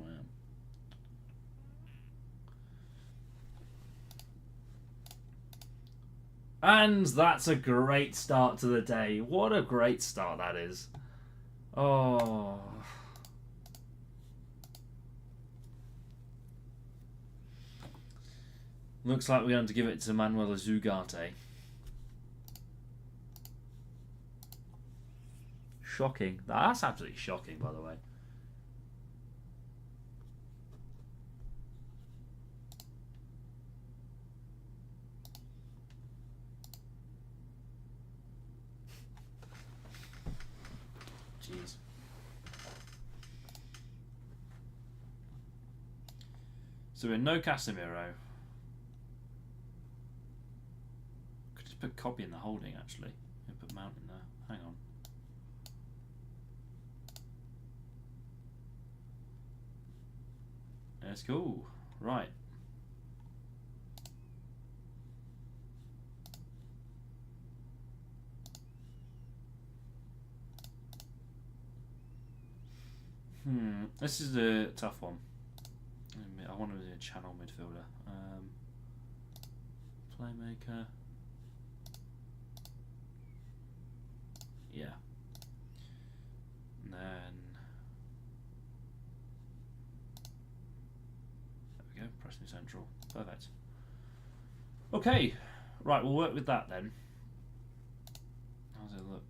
I am. And that's a great start to the day. What a great start that is. Oh. Looks like we're going to give it to Manuel Ugarte. Shocking. That's absolutely shocking, by the way. Jeez. So we're no Casemiro. Could just put Copy in the holding, actually. And put Mount in there. Hang on. That's cool. Right. This is a tough one. I want to be a channel midfielder. Playmaker. Yeah. And then there we go. Pressing central. Perfect. Okay. Right. We'll work with that then. How's it look?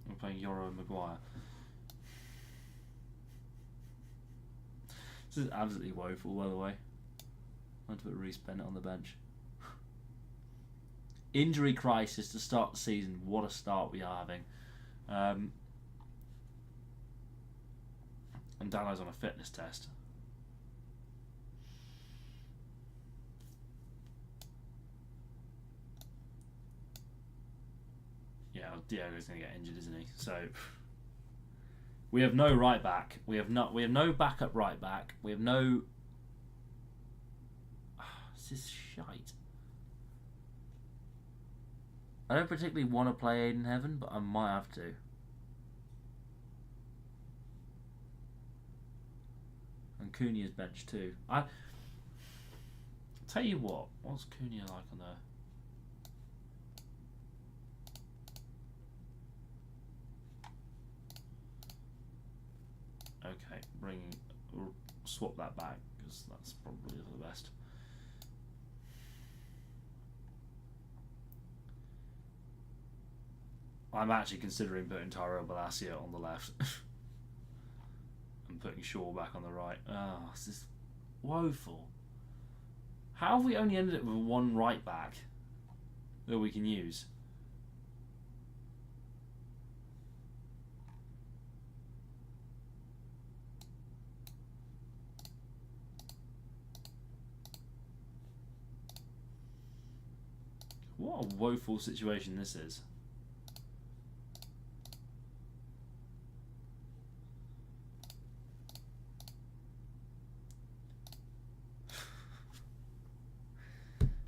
We're playing Yoro and Maguire. This is absolutely woeful, by the way. I had to put Reece Bennett on the bench. Injury crisis to start the season. What a start we are having. And Dallo's on a fitness test. Yeah, Diego's going to get injured, isn't he? So we have no right back. We have no backup right back. We have no. This is shite. I don't particularly want to play Aiden Heaven, but I might have to. And Cunha's bench too. I tell you what's Cunha like on there? Okay, swap that back because that's probably the best. I'm actually considering putting Tyrell Balasia on the left and putting Shaw back on the right. Oh, this is woeful. How have we only ended up with one right back that we can use? What a woeful situation this is.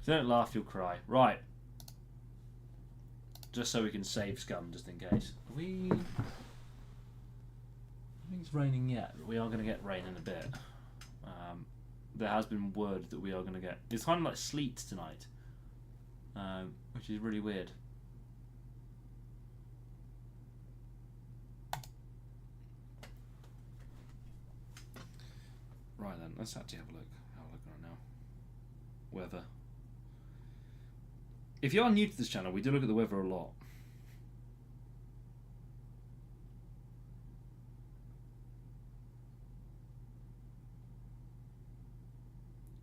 If you don't laugh, you'll cry. Right. Just so we can save scum, just in case. I don't think it's raining yet, but we are going to get rain in a bit. There has been word that we are going to get... It's kind of like sleet tonight, which is really weird. Right then, let's actually have a look. Have a look right now. Weather. If you are new to this channel, we do look at the weather a lot.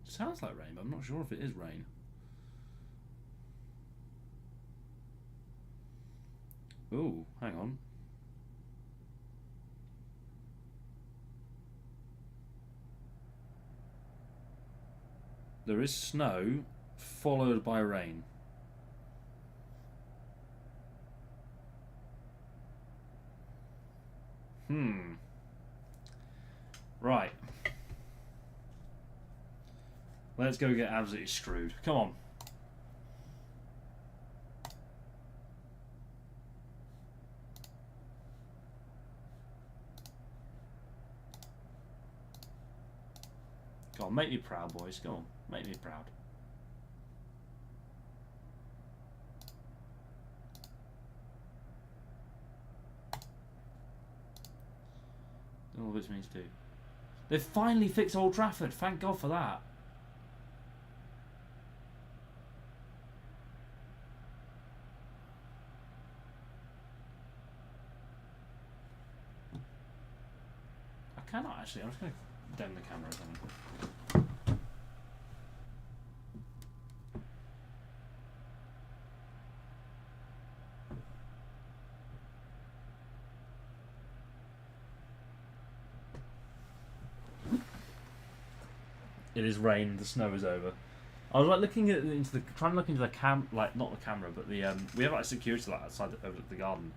Sounds like rain, but I'm not sure if it is rain. Ooh, hang on. There is snow, followed by rain. Right. Let's go get absolutely screwed. Come on. Come on, make me proud, boys. Go on, make me proud. Don't know what this means too. They've finally fixed Old Trafford. Thank God for that. I cannot actually. I'm just going to dim the camera or something. It is rain. The snow is over. I was like looking at trying to look into the like not the camera, but the we have like a security light outside over the garden.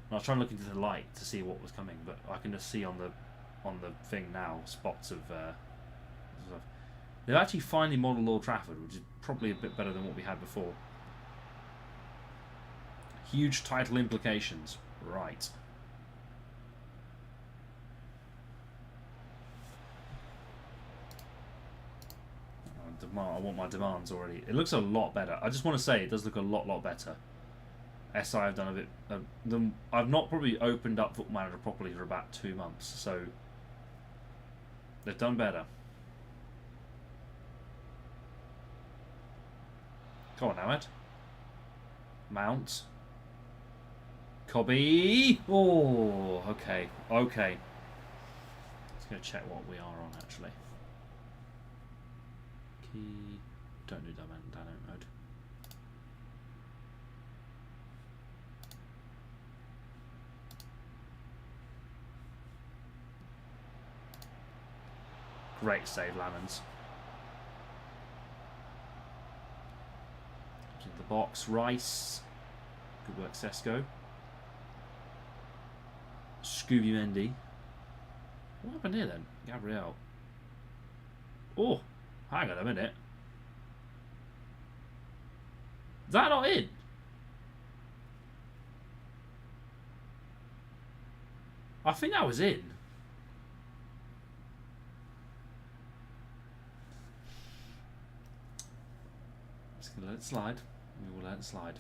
And I was trying to look into the light to see what was coming, but I can just see on the thing now spots of stuff. They've actually finally modelled Old Trafford, which is probably a bit better than what we had before. Huge title implications, right? I want my demands already. It looks a lot better. I just want to say it does look a lot better. SI have done a bit. I've not probably opened up Football Manager properly for about 2 months, so they've done better. Come on now, Ed. Mount. Cobby. Oh, okay, okay. Just gonna check what we are on actually. Key. Don't do download mode. Great save, Lamans. Into the box, Rice. Good work, Sesko. Scooby Mendy. What happened here then? Gabriel. Oh, hang on a minute. Is that not in? I think that was in. Just gonna let it slide. We will let it slide.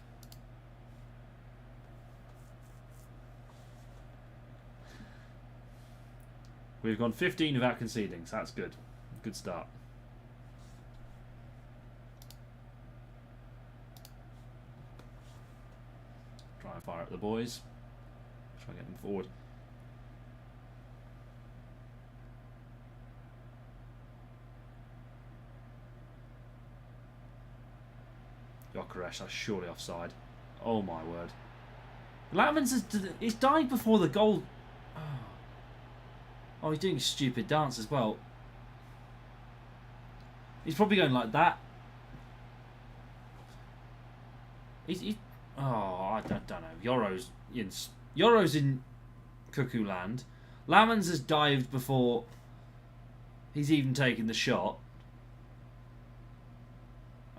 We've gone 15 without conceding, so that's good. Good start. Try and fire at the boys. Try and get them forward. Yokeresh, that's surely offside. Oh my word. Lamans he's died before the goal. Oh, he's doing a stupid dance as well. He's probably going like that. Oh, I don't know. Yoro's in cuckoo land. Lamans has dived before he's even taken the shot.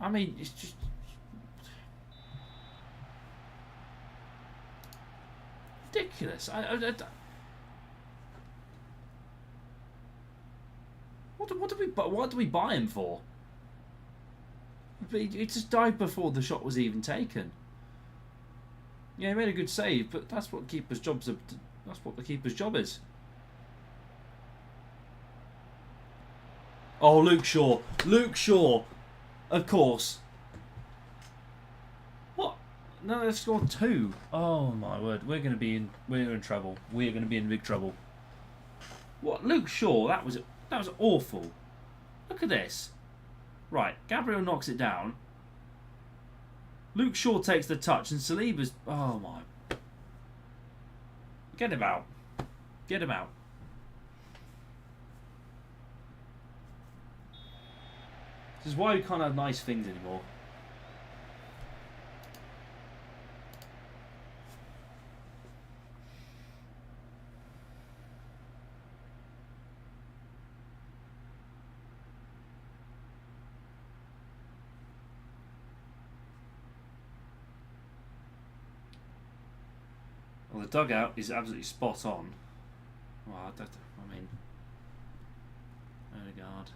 I mean, it's just ridiculous. What do we buy him for? He just died before the shot was even taken. Yeah, he made a good save, but that's what keeper's jobs are. That's what the keeper's job is. Oh, Luke Shaw. Luke Shaw. Of course. What? No, they've scored 2. Oh my word. We're in trouble. We're going to be in big trouble. What? Luke Shaw, that was awful. Look at this. Right, Gabriel knocks it down. Luke Shaw takes the touch and Saliba's... Oh my... Get him out. Get him out. This is why we can't have nice things anymore. Well, the dugout is absolutely spot on. Well, I mean... Odegaard.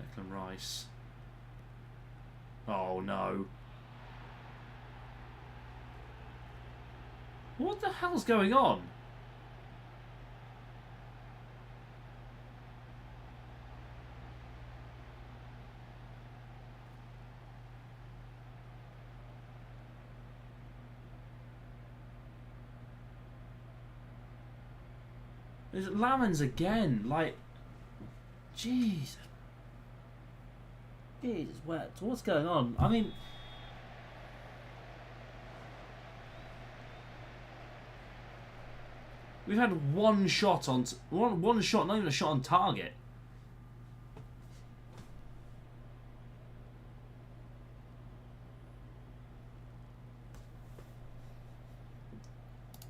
Declan Rice. Oh no. What the hell's going on? There's Lamans again, like... Jeez. Jesus, what's going on? I mean... We've had one shot on... One shot, not even a shot on target.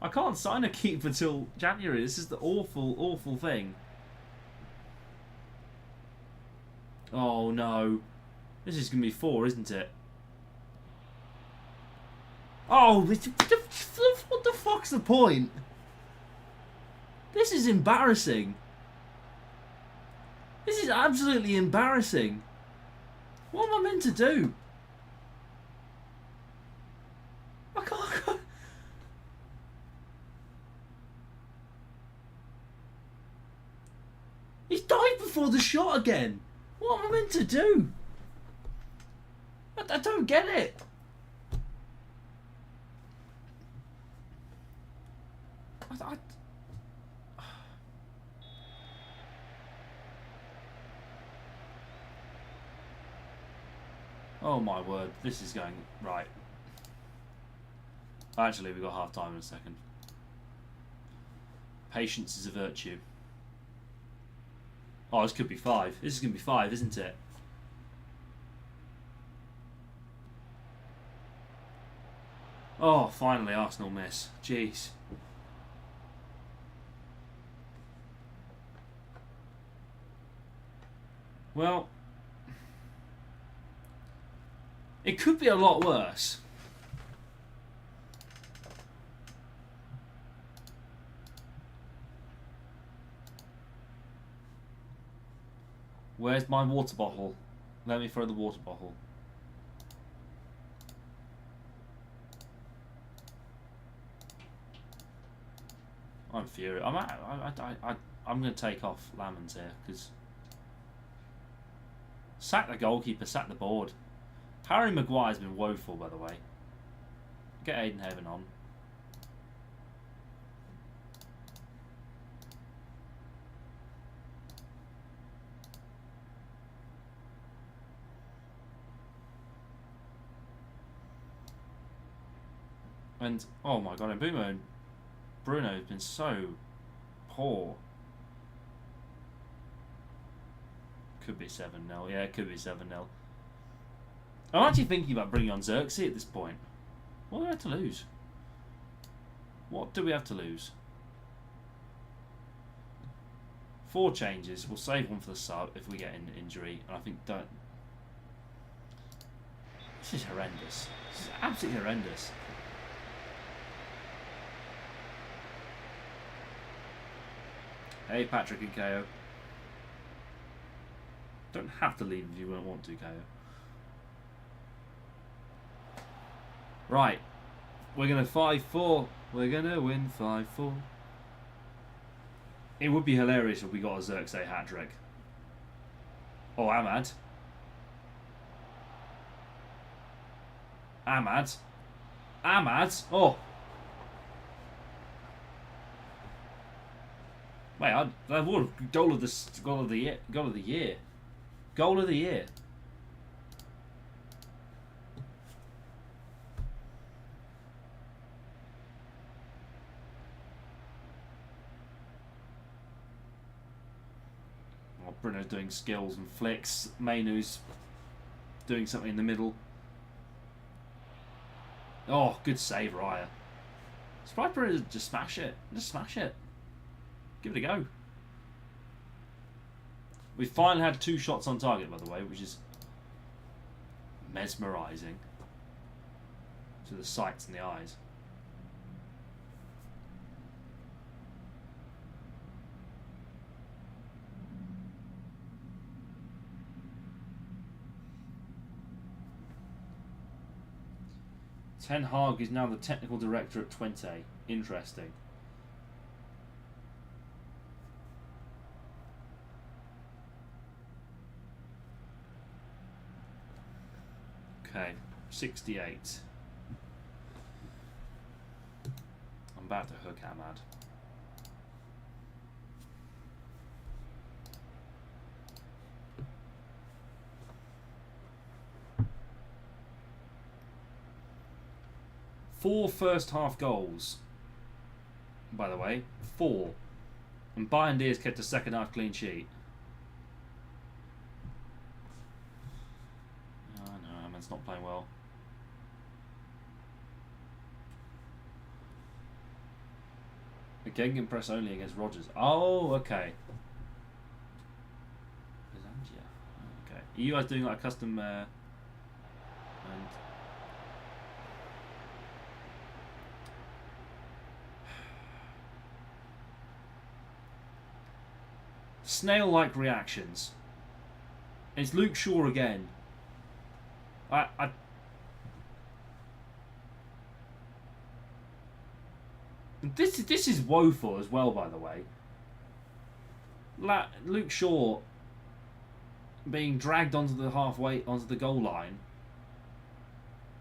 I can't sign a keeper till January. This is the awful, awful thing. Oh no. This is going to be 4, isn't it? Oh, what the fuck's the point? This is embarrassing. This is absolutely embarrassing. What am I meant to do? I can't... He's died before the shot again. What am I meant to do? I don't get it. Oh my word, this is going right. Actually, we've got half time in a second. Patience is a virtue. Oh, this could be 5. This is going to be 5, isn't it? Oh, finally Arsenal miss. Jeez. Well, it could be a lot worse. Where's my water bottle? Let me throw the water bottle. I'm furious. I'm going to take off Lamans here because sack the goalkeeper, sack the board. Harry Maguire's been woeful, by the way. Get Aiden Heaven on. And, oh my god, and Bruno has been so poor. Could be 7-0. Yeah, it could be 7-0. I'm actually thinking about bringing on Xerxes at this point. What do we have to lose? What do we have to lose? 4 changes. We'll save one for the sub if we get an injury. And I think don't. This is horrendous. This is absolutely horrendous. Hey, Patrick and KO. Don't have to leave if you don't want to, KO. Right. We're going to 5-4. We're going to win 5-4. It would be hilarious if we got a Xerxes hat-trick. Oh, Ahmad. Ahmad. Ahmad. Oh. Wait, that would goal of the year. Goal of the year. Goal of the year. Oh, Bruno's doing skills and flicks. Mainu's doing something in the middle. Oh, good save, Raya. Surprised Bruno to just smash it. Just smash it. Give it a go. We finally had 2 shots on target, by the way, which is mesmerising to the sights and the eyes. Ten Hag is now the technical director at Twente. Interesting. Okay, 68. I'm about to hook Ahmad. Four first half goals, by the way. 4. And Bayern Diaz kept a second half clean sheet. Oh no, Ahmad's not playing well. A Gegenpress only against Rodgers. Oh, okay. Okay. Are you guys doing like a custom and snail-like reactions? It's Luke Shaw again. This is woeful as well, by the way. Luke Shaw being dragged onto the goal line.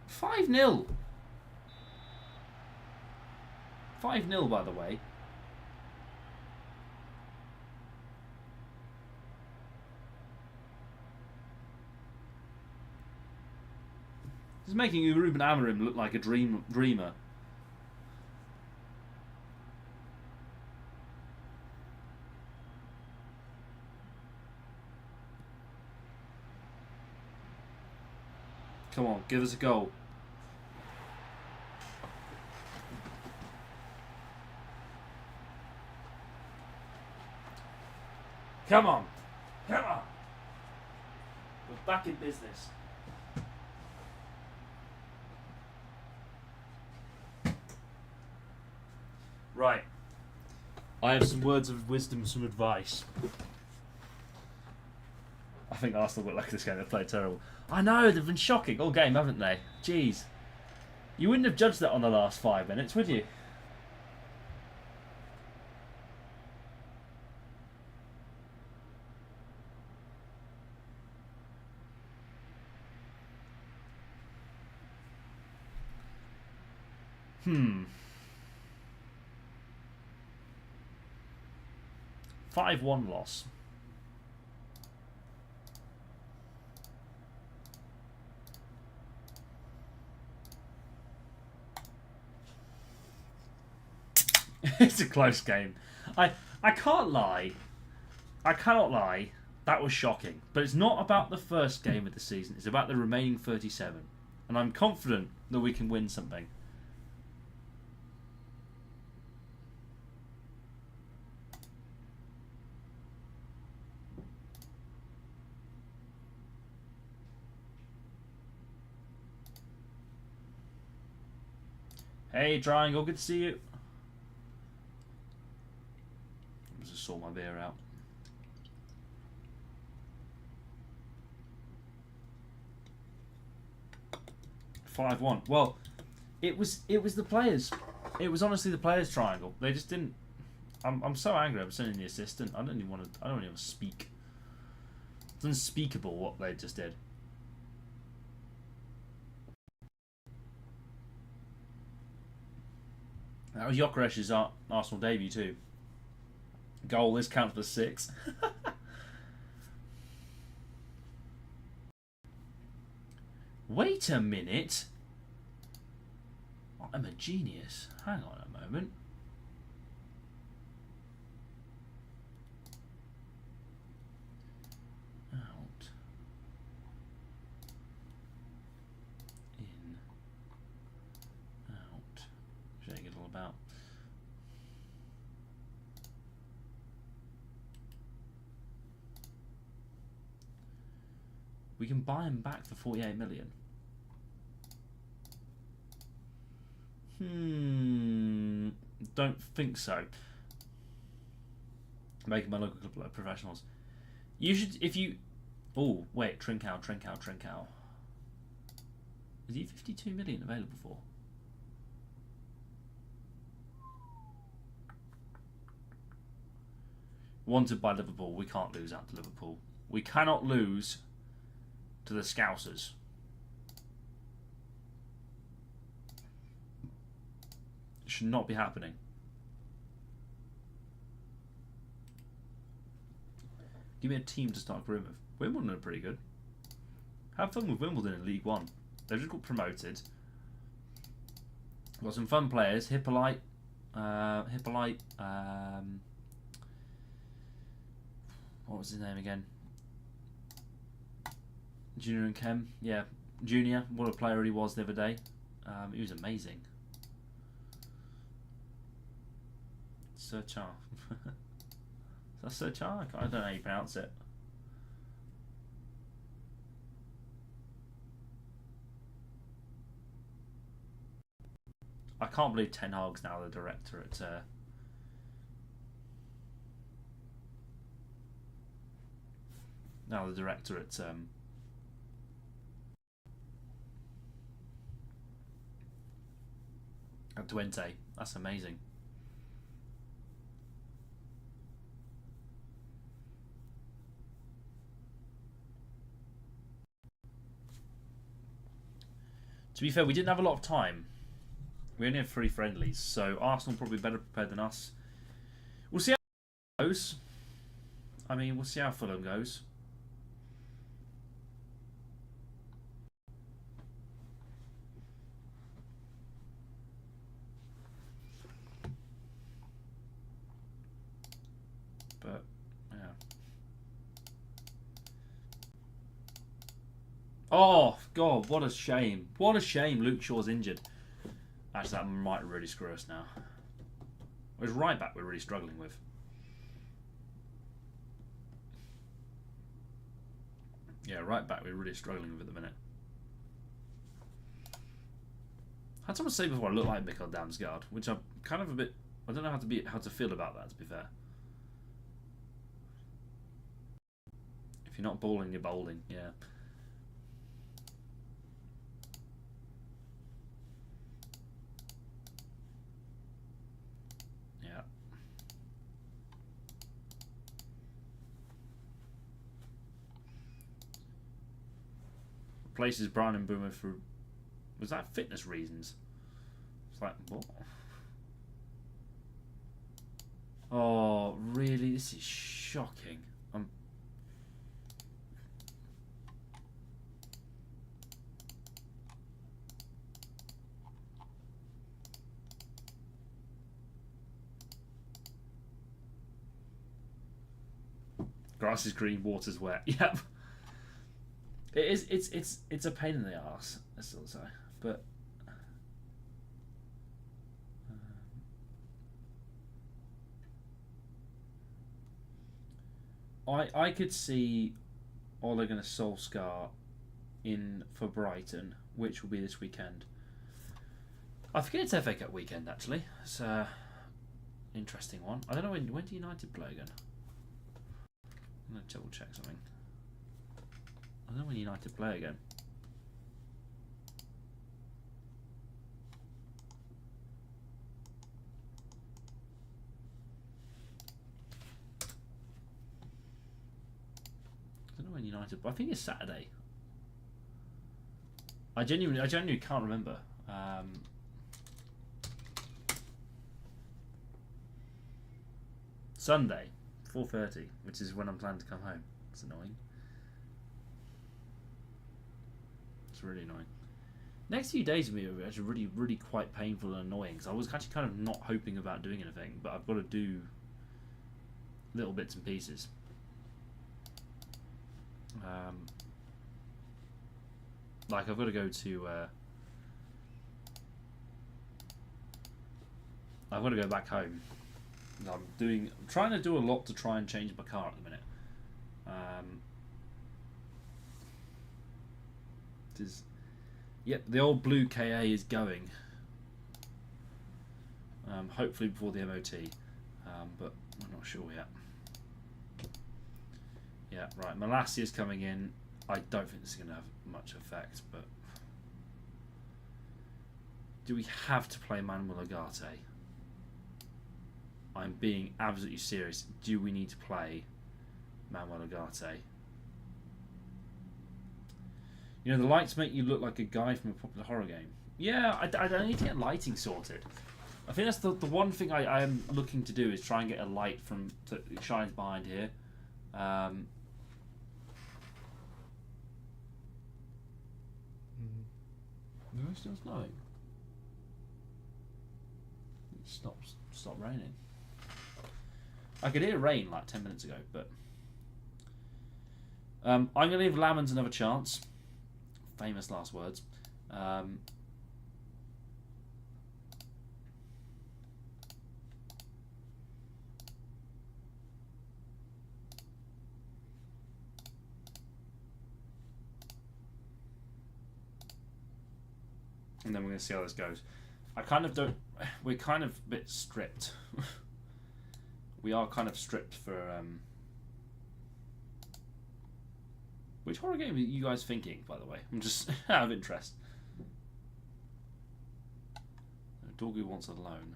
5-0. 5-0, by the way. This is making Ruben Amorim look like a dreamer. Come on, give us a goal. Come on. Come on. We're back in business. Right. I have some words of wisdom, some advice. I think Arsenal look like this game. They played terrible. I know, they've been shocking all game, haven't they? Jeez. You wouldn't have judged that on the last 5 minutes, would you? Hmm. 5-1 loss. It's a close game. I can't lie. I cannot lie. That was shocking. But it's not about the first game of the season. It's about the remaining 37. And I'm confident that we can win something. Hey, Triangle, good to see you. I just saw my beer out. "5-1. Well, it was the players. It was honestly the players' triangle. They just didn't. I'm so angry. I'm sending the assistant. I don't even want to speak. It's unspeakable what they just did. That was Jokeresh's Arsenal debut too. Goal. This counts for 6. Wait a minute. I'm a genius. Hang on a moment. Out. In. Out. Shake it all about. We can buy him back for 48 million. Don't think so. Making my local club like professionals. You should, if you. Oh, wait, Trincao. Is he 52 million available for? Wanted by Liverpool. We can't lose out to Liverpool. We cannot lose to the Scousers. It should not be happening. Give me a team to start agreeing with. Wimbledon are pretty good. Have fun with Wimbledon in League One. They've just got promoted. Got some fun players. Hippolyte. What was his name again? Junior and Kem. Yeah, Junior. What a player he was the other day. He was amazing. Sir Char. Is that Sir Char? I don't know how you pronounce it. I can't believe Ten Hag's now the director at at Twente. That's amazing. To be fair, we didn't have a lot of time. We only had 3 friendlies, so Arsenal probably better prepared than us. We'll see how it goes. I mean, we'll see how Fulham goes. But, yeah. Oh, God, what a shame. What a shame Luke Shaw's injured. Actually, that might really screw us now. It was right back we're really struggling with. Yeah, right back we're really struggling with at the minute. I had someone say before I look like Mikkel Damsgaard, which I'm kind of a bit. I don't know how to feel about that. To be fair, if you're not balling, you're bowling. Yeah. Yeah. Replaces Brian and Boomer for. Was that fitness reasons? It's like, what? Oh, really? This is shocking. Grass is green, water's wet. Yep. It is. It's a pain in the arse. I still say, but I could see Ole Gunnar Solskjaer in for Brighton, which will be this weekend. I forget it's FA Cup weekend actually. It's an interesting one. I don't know when do United play again. I'm gonna double check something. I don't know when United play again. I don't know when United. But I think it's Saturday. I genuinely can't remember. Sunday, 4:30, which is when I'm planning to come home. It's annoying. It's really annoying. Next few days of me are actually really quite painful and annoying. Because I was actually kind of not hoping about doing anything, but I've got to do little bits and pieces. Like I've got to go to. I've got to go back home. I'm trying to do a lot to try and change my car at the minute. Yep, the old blue KA is going. Hopefully before the MOT, but I'm not sure yet. Yeah, right. Malasia is coming in. I don't think this is going to have much effect, but do we have to play Manuel Ugarte? I'm being absolutely serious. Do we need to play Manuel Ugarte? You know, the lights make you look like a guy from a popular horror game. Yeah, I need to get lighting sorted. I think that's the one thing I am looking to do is try and get a light that shines behind here. No, it's still snowing. It stopped raining. I could hear rain like 10 minutes ago, but I'm going to leave Lamans another chance. Famous last words. And then we're going to see how this goes. I kind of don't. We're kind of a bit stripped. We are kind of stripped for. Which horror game are you guys thinking, by the way? I'm just out of interest. Dorgu wants a loan.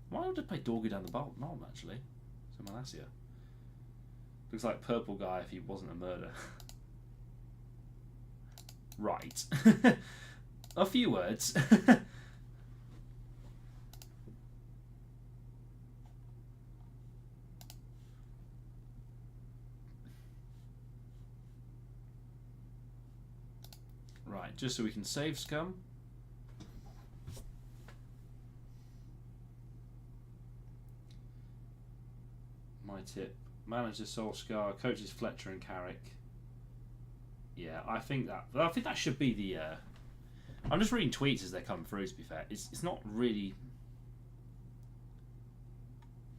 Why would I play Dorgu down the bottom, actually? So Malasia. Looks like purple guy if he wasn't a murder. Right. A few words. Right, just so we can save scum. My tip. Manager Solskjaer, coaches Fletcher and Carrick. Yeah, I think that should be the I'm just reading tweets as they come through, to be fair. It's not really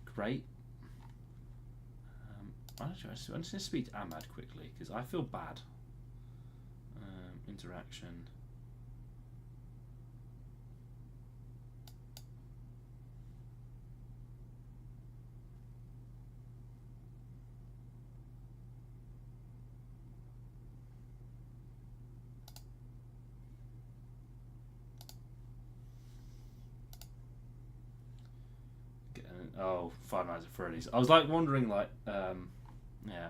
great. I'm just going to speak to Ahmad quickly, because I feel bad. Interaction. Oh, Five Nights at Freddy's. I was like wondering, like, yeah.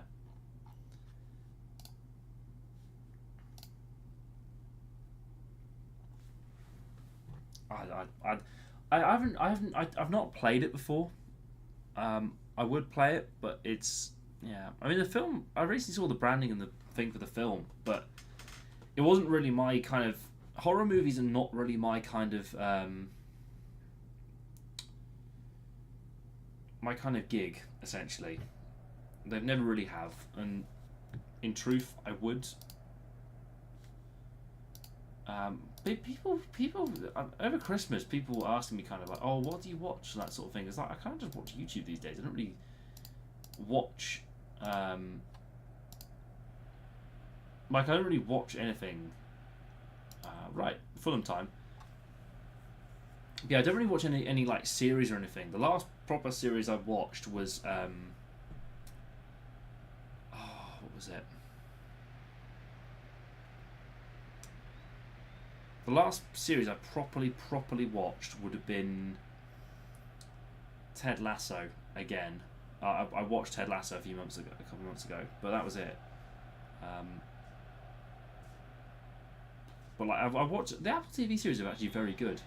I've not played it before. I would play it, but it's yeah. I mean, the film. I recently saw the branding and the thing for the film, but it wasn't really my kind of horror movies. Are not really my kind of gig. Essentially, they've never really have, and in truth, I would. People over Christmas, people were asking me kind of like, oh, what do you watch, and that sort of thing. It's like I kind of just watch YouTube these days. I don't really watch, I don't really watch anything. Right, Fulham time. Yeah, I don't really watch any like series or anything. The last proper series I watched was what was it? The last series I properly watched would have been Ted Lasso again. I watched Ted Lasso a couple of months ago, but that was it. But like I watched the Apple TV series are actually very good,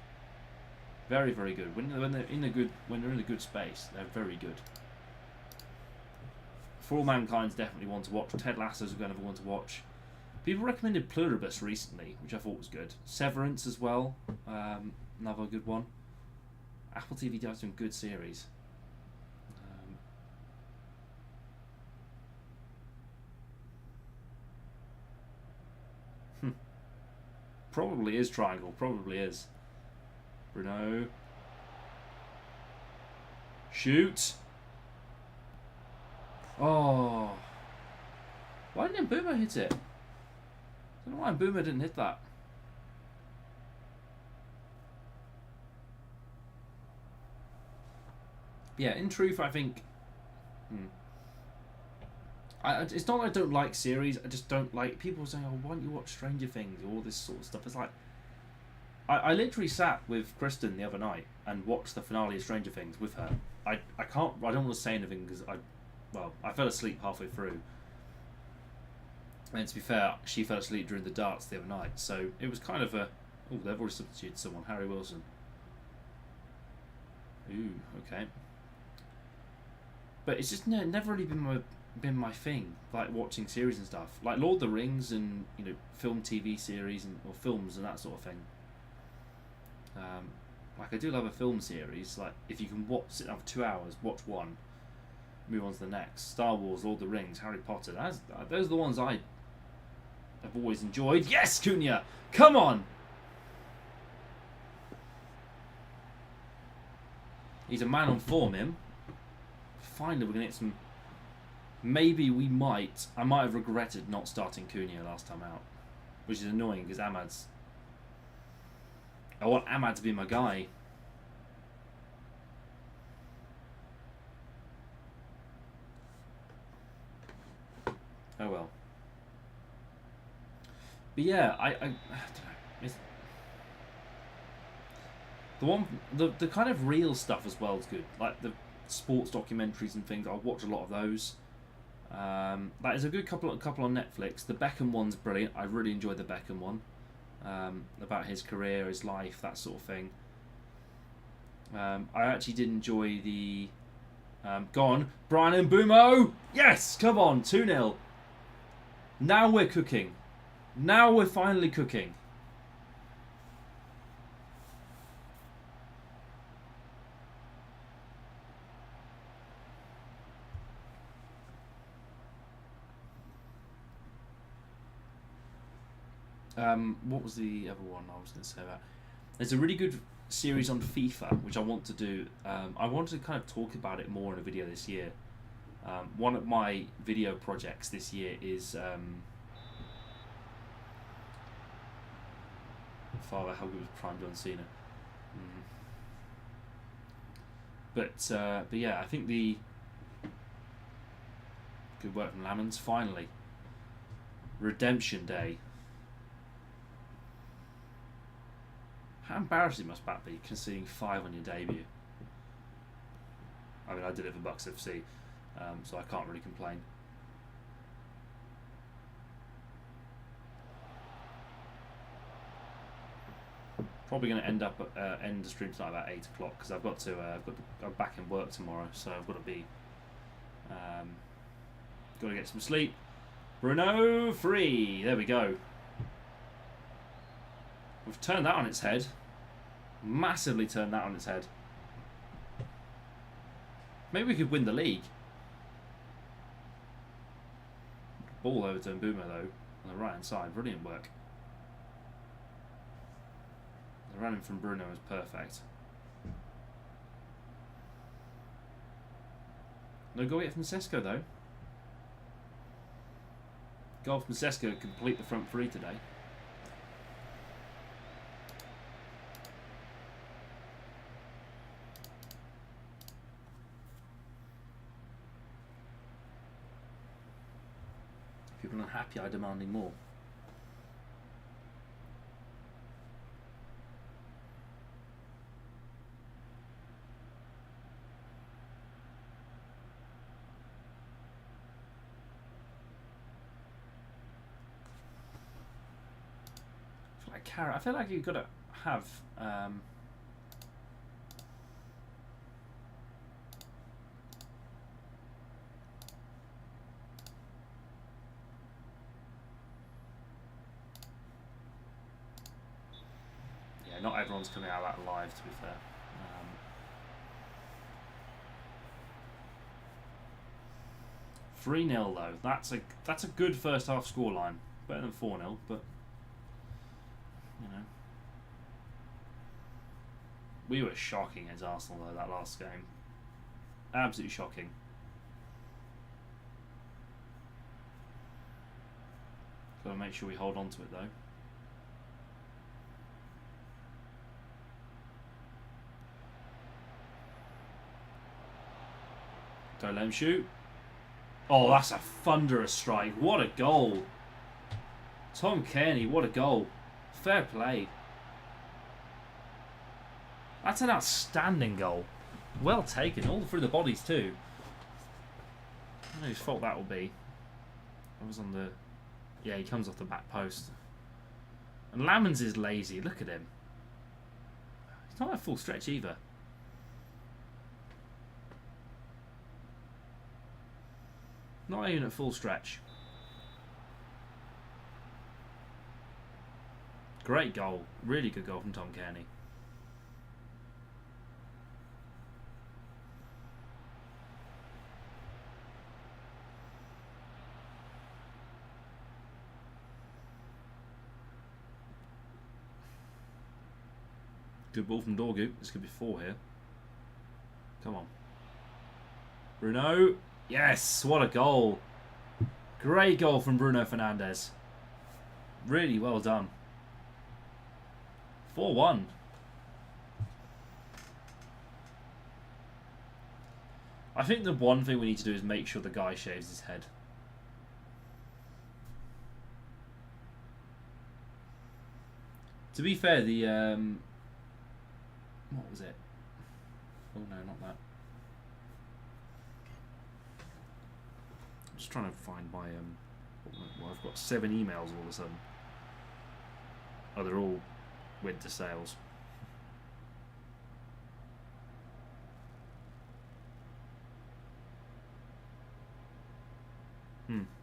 very good. When they're in a good space, they're very good. For All Mankind's definitely one to watch. Ted Lasso's another one to watch. People recommended Pluribus recently, which I thought was good. Severance as well, another good one. Apple TV does some good series. Probably is Triangle. Probably is. Bruno. Shoot. Oh. Why didn't Boomer hit it? I don't know why Boomer didn't hit that. Yeah, in truth, I think... it's not that I don't like series, I just don't like... People saying, oh, why don't you watch Stranger Things? All this sort of stuff. It's like... I literally sat with Kristen the other night and watched the finale of Stranger Things with her. I don't want to say anything because I fell asleep halfway through. And to be fair, she fell asleep during the darts the other night. So it was kind of a... Oh, they've already substituted someone. Harry Wilson. Ooh, okay. But it's just never really been my thing, like watching series and stuff. Like Lord of the Rings and, film TV series or films and that sort of thing. Like I do love a film series. Like if you can sit down for 2 hours, watch one, move on to the next. Star Wars, Lord of the Rings, Harry Potter. Those are the ones I have always enjoyed. Yes, Cunha, come on. He's a man on form, him. Finally, we're gonna get some. Maybe I might have regretted not starting Cunha last time out, which is annoying because I want Ahmad to be my guy. Oh well. But yeah, I don't know. The kind of real stuff as well is good. Like the sports documentaries and things. I'll watch a lot of those. That is a good couple on Netflix. The Beckham one's brilliant. I really enjoyed the Beckham one. About his career, his life, that sort of thing. I actually did enjoy the... go on, Brian and Boomo! Yes! Come on, 2-0. Now we're cooking. Now we're finally cooking. What was the other one I was going to say about? There's a really good series on FIFA, which I want to do. I want to kind of talk about it more in a video this year. One of my video projects this year is Father, how good was Prime John Cena? But yeah, I think the good work from Lamans. Finally, Redemption Day. How embarrassing must that be, conceding 5 on your debut? I mean, I did it for Bucks FC, so I can't really complain. Probably going to end the stream tonight about 8 o'clock because I've got to go back in work tomorrow, so I've got to be got to get some sleep. Bruno free. There we go. We've turned that on its head. Massively turned that on its head. Maybe we could win the league. Ball over to Mbuma though, on the right hand side. Brilliant work. The running from Bruno is perfect. No goal yet from Sesko though. Goal from Sesko to complete the front three today. and unhappy are demanding more. I feel like you've got to have yeah, not everyone's coming out of that alive, to be fair. 3-0 though. That's a good first half scoreline. Better than 4-0, but you know. We were shocking against Arsenal though that last game. Absolutely shocking. Gotta make sure we hold on to it though. Don't let him shoot. Oh, that's a thunderous strike. What a goal. Tom Kearney, what a goal. Fair play. That's an outstanding goal. Well taken. All through the bodies too. I don't know whose fault that will be. I was on the... Yeah, he comes off the back post. And Lamens is lazy. Look at him. He's not at full stretch either. Not even at full stretch. Great goal. Really good goal from Tom Kearney. Good ball from Dorgu. This could be 4 here. Come on. Bruno. Yes, what a goal. Great goal from Bruno Fernandes. Really well done. 4-1. I think the one thing we need to do is make sure the guy shaves his head. To be fair, the... what was it? Oh no, not that. I'm just trying to find my... well, I've got 7 emails all of a sudden. Oh, they're all went to sales.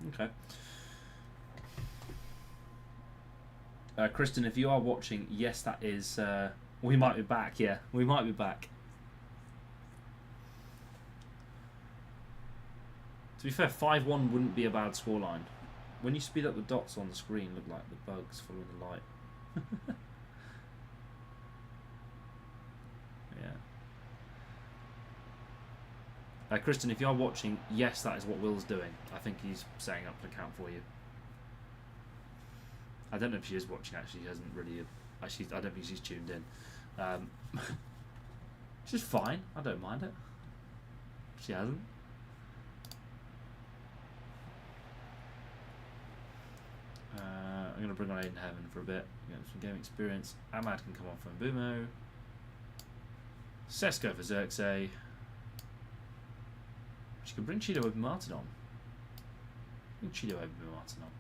Okay. Kristen, if you are watching, yes, that is... we might be back, yeah. We might be back. To be fair, 5-1 wouldn't be a bad scoreline. When you speed up the dots on the screen, look like the bugs following the light. Yeah. Kristen, if you are watching, yes, that is what Will's doing. I think he's setting up an account for you. I don't know if she is watching, actually. She hasn't really... Actually, I don't think she's tuned in. Which is fine. I don't mind it. She hasn't. I'm going to bring on Aiden Heaven for a bit. Get some game experience. Ahmad can come on from Bumo. Sesko for Xerxes. She could bring Chido over Martin on. Bring Chido over Martin on.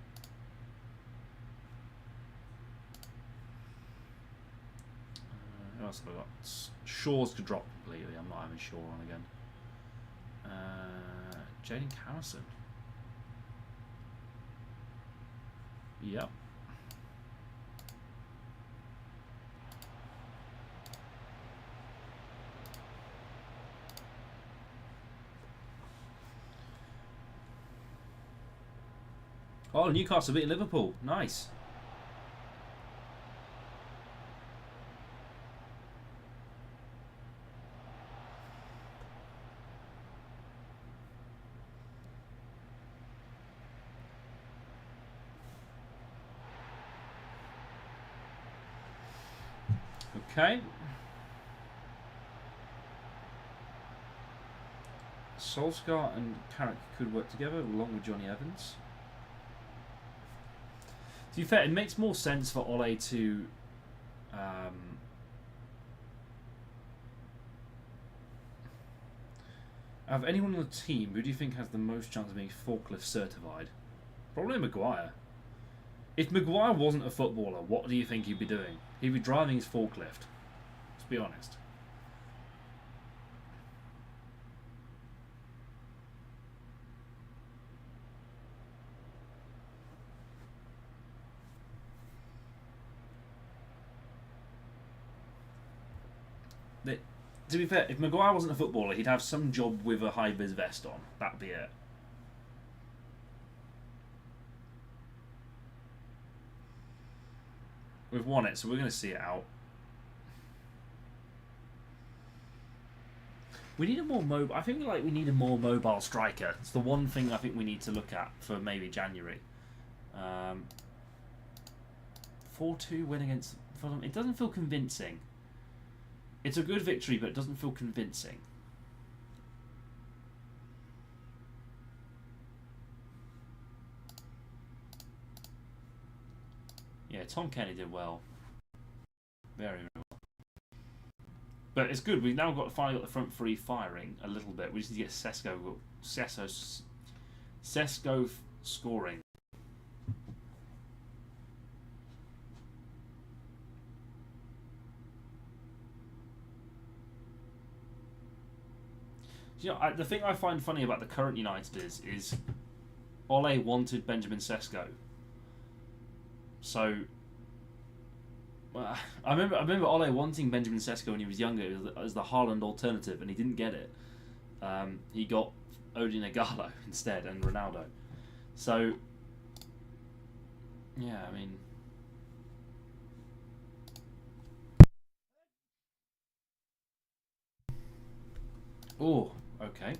Who else have I got? Shaw's could drop completely. I'm not having Shaw on again. Jaden Harrison. Yep. Oh, Newcastle beating Liverpool. Nice. Okay. Solskjaer and Carrick could work together along with Johnny Evans. To be fair, it makes more sense for Ole to have anyone on the team. Who do you think has the most chance of being forklift certified? Probably Maguire. If Maguire wasn't a footballer, what do you think he'd be doing? He'd be driving his forklift. Let's be honest. To be fair, if Maguire wasn't a footballer, he'd have some job with a high-vis vest on. That'd be it. We've won it, so we're going to see it out. We need a more mobile. I think we need a more mobile striker. It's the one thing I think we need to look at for maybe January. 4-2 win against Fulham. It doesn't feel convincing. It's a good victory, but it doesn't feel convincing. Yeah, Tom Kenny did well. Very, very well. But it's good. We've now finally got the front three firing a little bit. We just need to get Sesko scoring. You know, the thing I find funny about the current United is Ole wanted Benjamin Sesko. So I remember Ole wanting Benjamin Sesko when he was younger as the Haaland alternative, and he didn't get it. He got Odin Igalo instead and Ronaldo. So yeah, I mean. Oh, okay.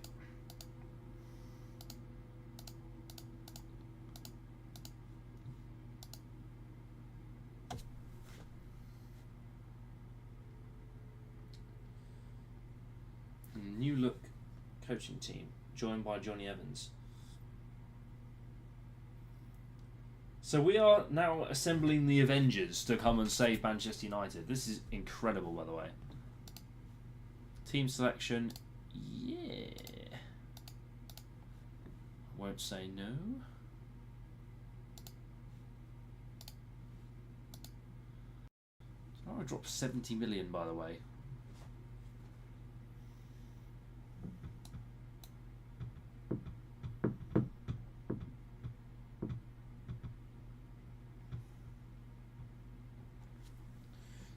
New look coaching team joined by Johnny Evans. So we are now assembling the Avengers to come and save Manchester United. This is incredible, by the way. Team selection. Yeah. Won't say no. So I dropped 70 million, by the way.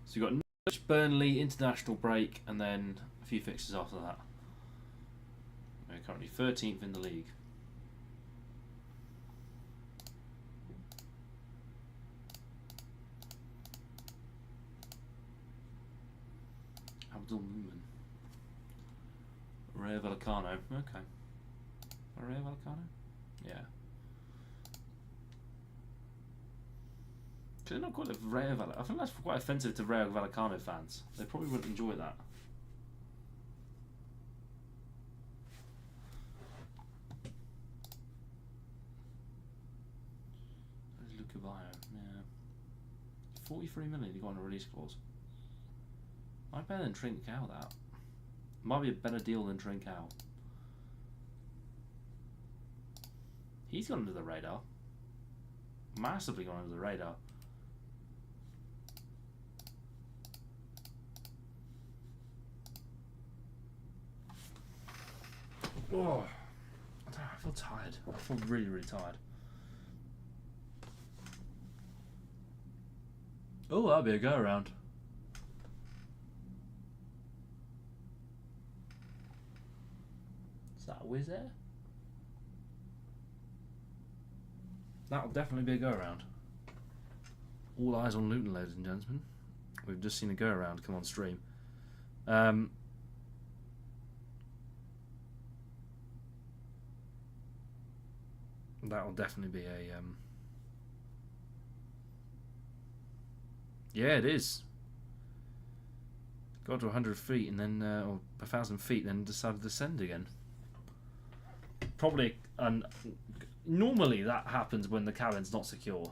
So you've got Norwich, Burnley, international break, and then a few fixtures after that. We're currently 13th in the league. Abdul Mumin. Rayo Vallecano. Okay. Rayo Vallecano? Yeah. They're not called it Rayo Vallecano. I think that's quite offensive to Rayo Vallecano fans. They probably wouldn't enjoy that. Yeah. 43 million you got on a release clause. Might be better than Trincao, that. Might be a better deal than Trincao. He's gone under the radar. Massively gone under the radar. Oh, I feel tired. I feel really, really tired. Oh, that'll be a go around. Is that a whiz there? That'll definitely be a go around. All eyes on Luton, ladies and gentlemen. We've just seen a go around come on stream. That'll definitely be a yeah, it is. Got to 100 feet and then, or 1,000 feet, then decided to descend again. Probably, and normally that happens when the cabin's not secure.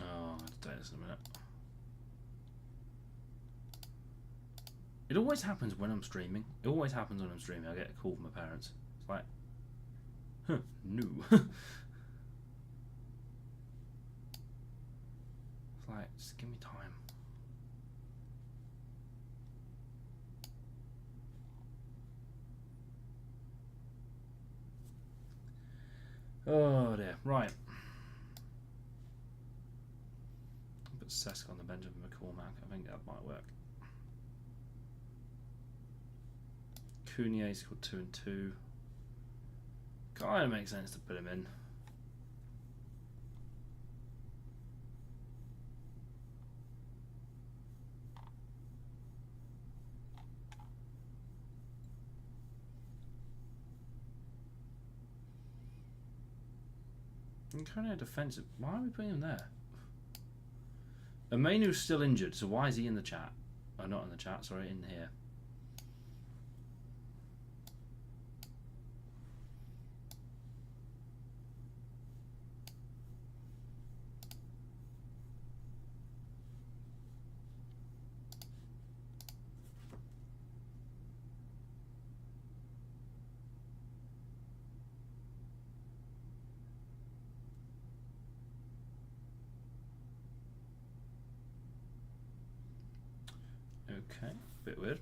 I'll do this in a minute. It always happens when I'm streaming. It always happens when I'm streaming. I get a call from my parents. It's like, huh, no. It's like, just give me time. Oh dear. Right. Put Sesk on the Benjamin McCormack. I think that might work. Cunha scored 2 and 2. Kind of makes sense to put him in. And kind of defensive. Why are we putting him there? Emmanuel's still injured, so why is he in the chat? Oh, not in the chat, sorry, in here. Okay, a bit weird.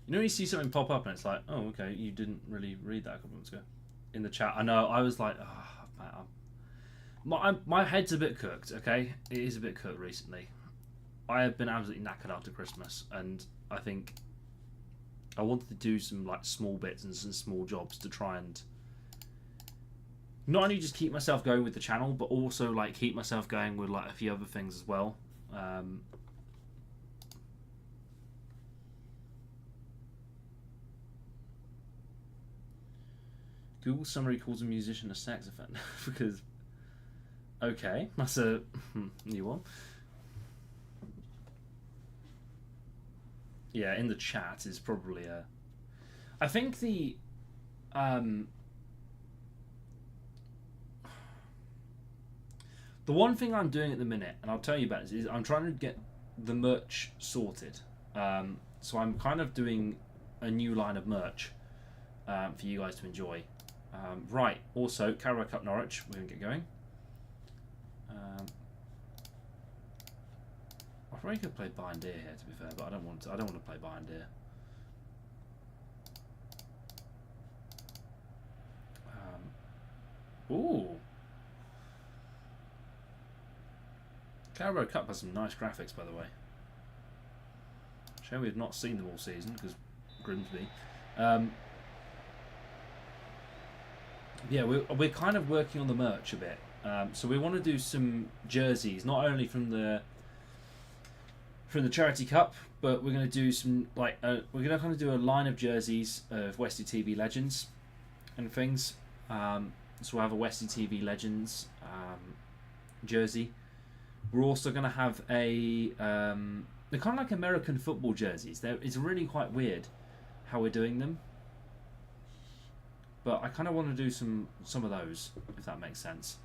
You know, you see something pop up and it's like, oh, okay, you didn't really read that a couple months ago in the chat. I know, I was like, oh, man, my head's a bit cooked, okay? It is a bit cooked recently. I have been absolutely knackered after Christmas, and I think I wanted to do some like small bits and some small jobs to try and not only just keep myself going with the channel, but also like keep myself going with like a few other things as well. Google summary calls a musician a sex offender because okay, that's a new one. Yeah, in the chat is probably a. I think the one thing I'm doing at the minute, and I'll tell you about it, is I'm trying to get the merch sorted. So I'm kind of doing a new line of merch for you guys to enjoy. Right. Also, Carabao Cup Norwich. We're gonna get going. I probably could play Bind Deer here, to be fair, but I don't want to. I don't want to play Bind Deer. Ooh. Carabao Cup has some nice graphics, by the way. Shame we've not seen them all season because Grimsby. Yeah, we're kind of working on the merch a bit. So we want to do some jerseys, not only from the Charity Cup, but we're going to do some we're going to kind of do a line of jerseys of Westie TV legends and things. So we'll have a Westie TV Legends jersey. We're also going to have a they're kind of like American football jerseys. It's really quite weird how we're doing them, but I kind of want to do some of those, if that makes sense.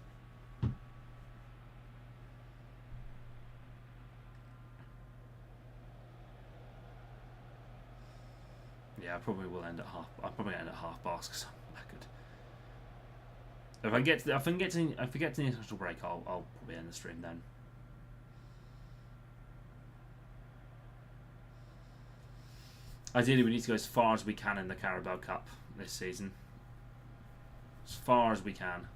Yeah, I probably will end at half. I'll probably end at half bars because I'm knackered. If I get to the international break, I'll probably end the stream then. Ideally, we need to go as far as we can in the Carabao Cup this season. As far as we can.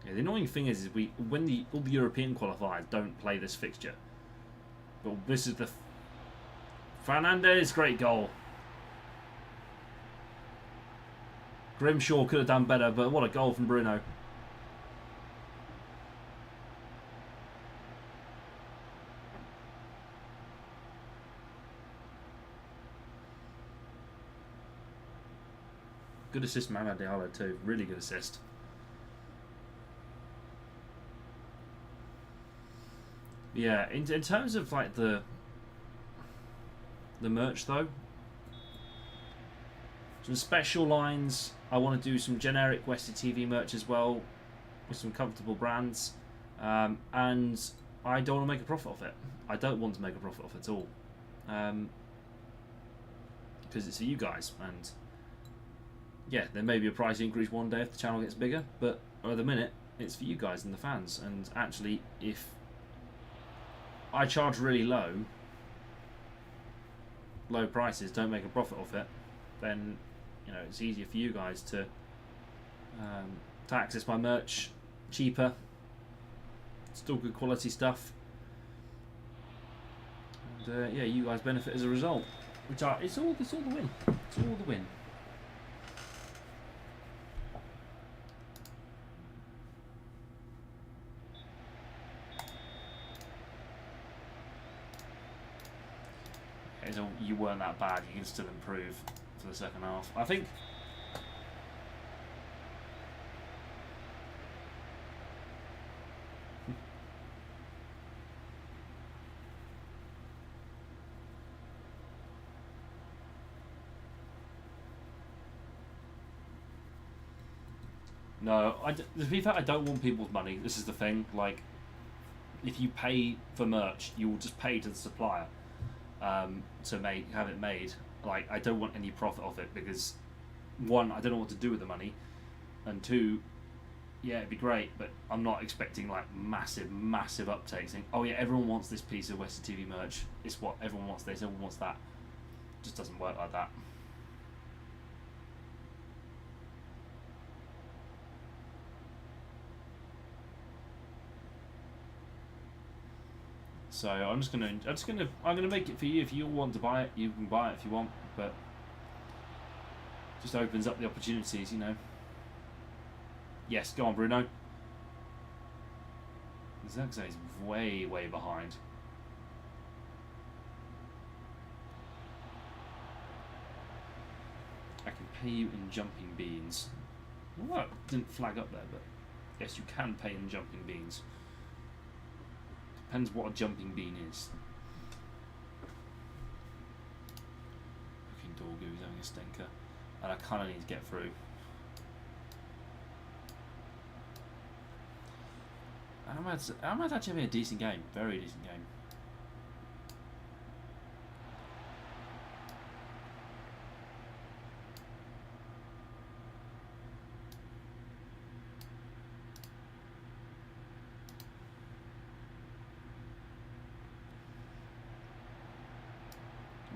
Yeah, the annoying thing is when all the European qualifiers don't play this fixture. But this is the Fernandez, great goal. Grimshaw could have done better, but what a goal from Bruno. Good assist, Mamad Diallo too. Really good assist. Yeah, in terms of like the merch though, some special lines. I want to do some generic Westie TV merch as well, with some comfortable brands, and I don't want to make a profit off it. I don't want to make a profit off it at all, because it's for you guys. And yeah, there may be a price increase one day if the channel gets bigger, but at the minute it's for you guys and the fans. And actually, if I charge really low prices, don't make a profit off it, then you know it's easier for you guys to access my merch cheaper. Still good quality stuff, and yeah, you guys benefit as a result. It's all the win. It's all the win. So you weren't that bad. You can still improve for the second half, I think. No, to be fair, I don't want people's money. This is the thing. Like, if you pay for merch, you will just pay to the supplier to have it made. Like, I don't want any profit off it because, one, I don't know what to do with the money, and two, yeah, it'd be great, but I'm not expecting like massive uptake saying, oh yeah, everyone wants this piece of Westie TV merch. It's what everyone wants. This, everyone wants that. It just doesn't work like that. So I'm gonna make it for you. If you want to buy it, you can buy it if you want, but just opens up the opportunities, you know. Yes, go on, Bruno. Zagzag is way behind. I can pay you in jumping beans. Well, that didn't flag up there, but yes, you can pay in jumping beans. Depends what a jumping bean is. Fucking Dorgu's having a stinker. And I kind of need to get through. Ahmad's actually having a decent game. Very decent game.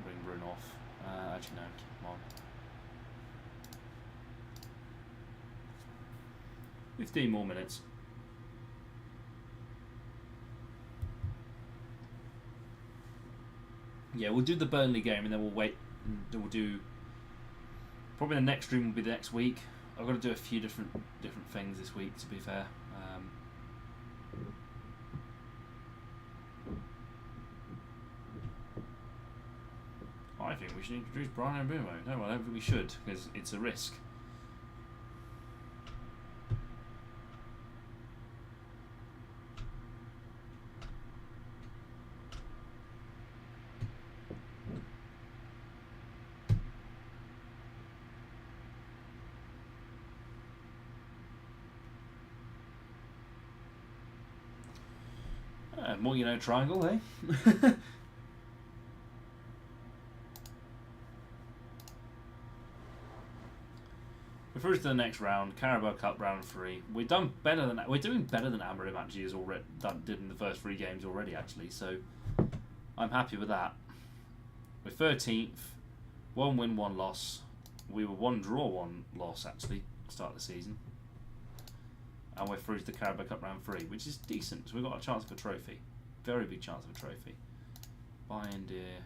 Bring Bruno off. Actually, no, keep him on. 15 more minutes. Yeah, we'll do the Burnley game and then we'll wait. We'll do. Probably the next stream will be the next week. I've got to do a few different things this week, to be fair. I think we should introduce Brian Mbumo. No, I don't think we should, because it's a risk. More you know, triangle, eh? We're through to the next round, Carabao Cup round 3. We're doing better than Amarim actually has already did in the first 3 games already actually. So I'm happy with that. We're 13th, 1 win, 1 loss. We were 1 draw, 1 loss actually at the start of the season. And we're through to the Carabao Cup round 3, which is decent. So we've got a chance of a trophy. Very big chance of a trophy. Buy in dear.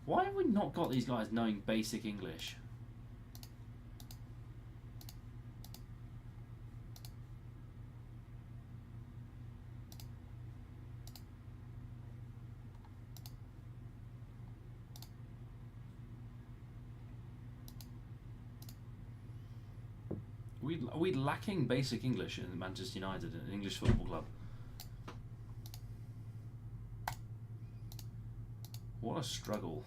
Why have we not got these guys knowing basic English? Are we lacking basic English in Manchester United, an English football club? What a struggle.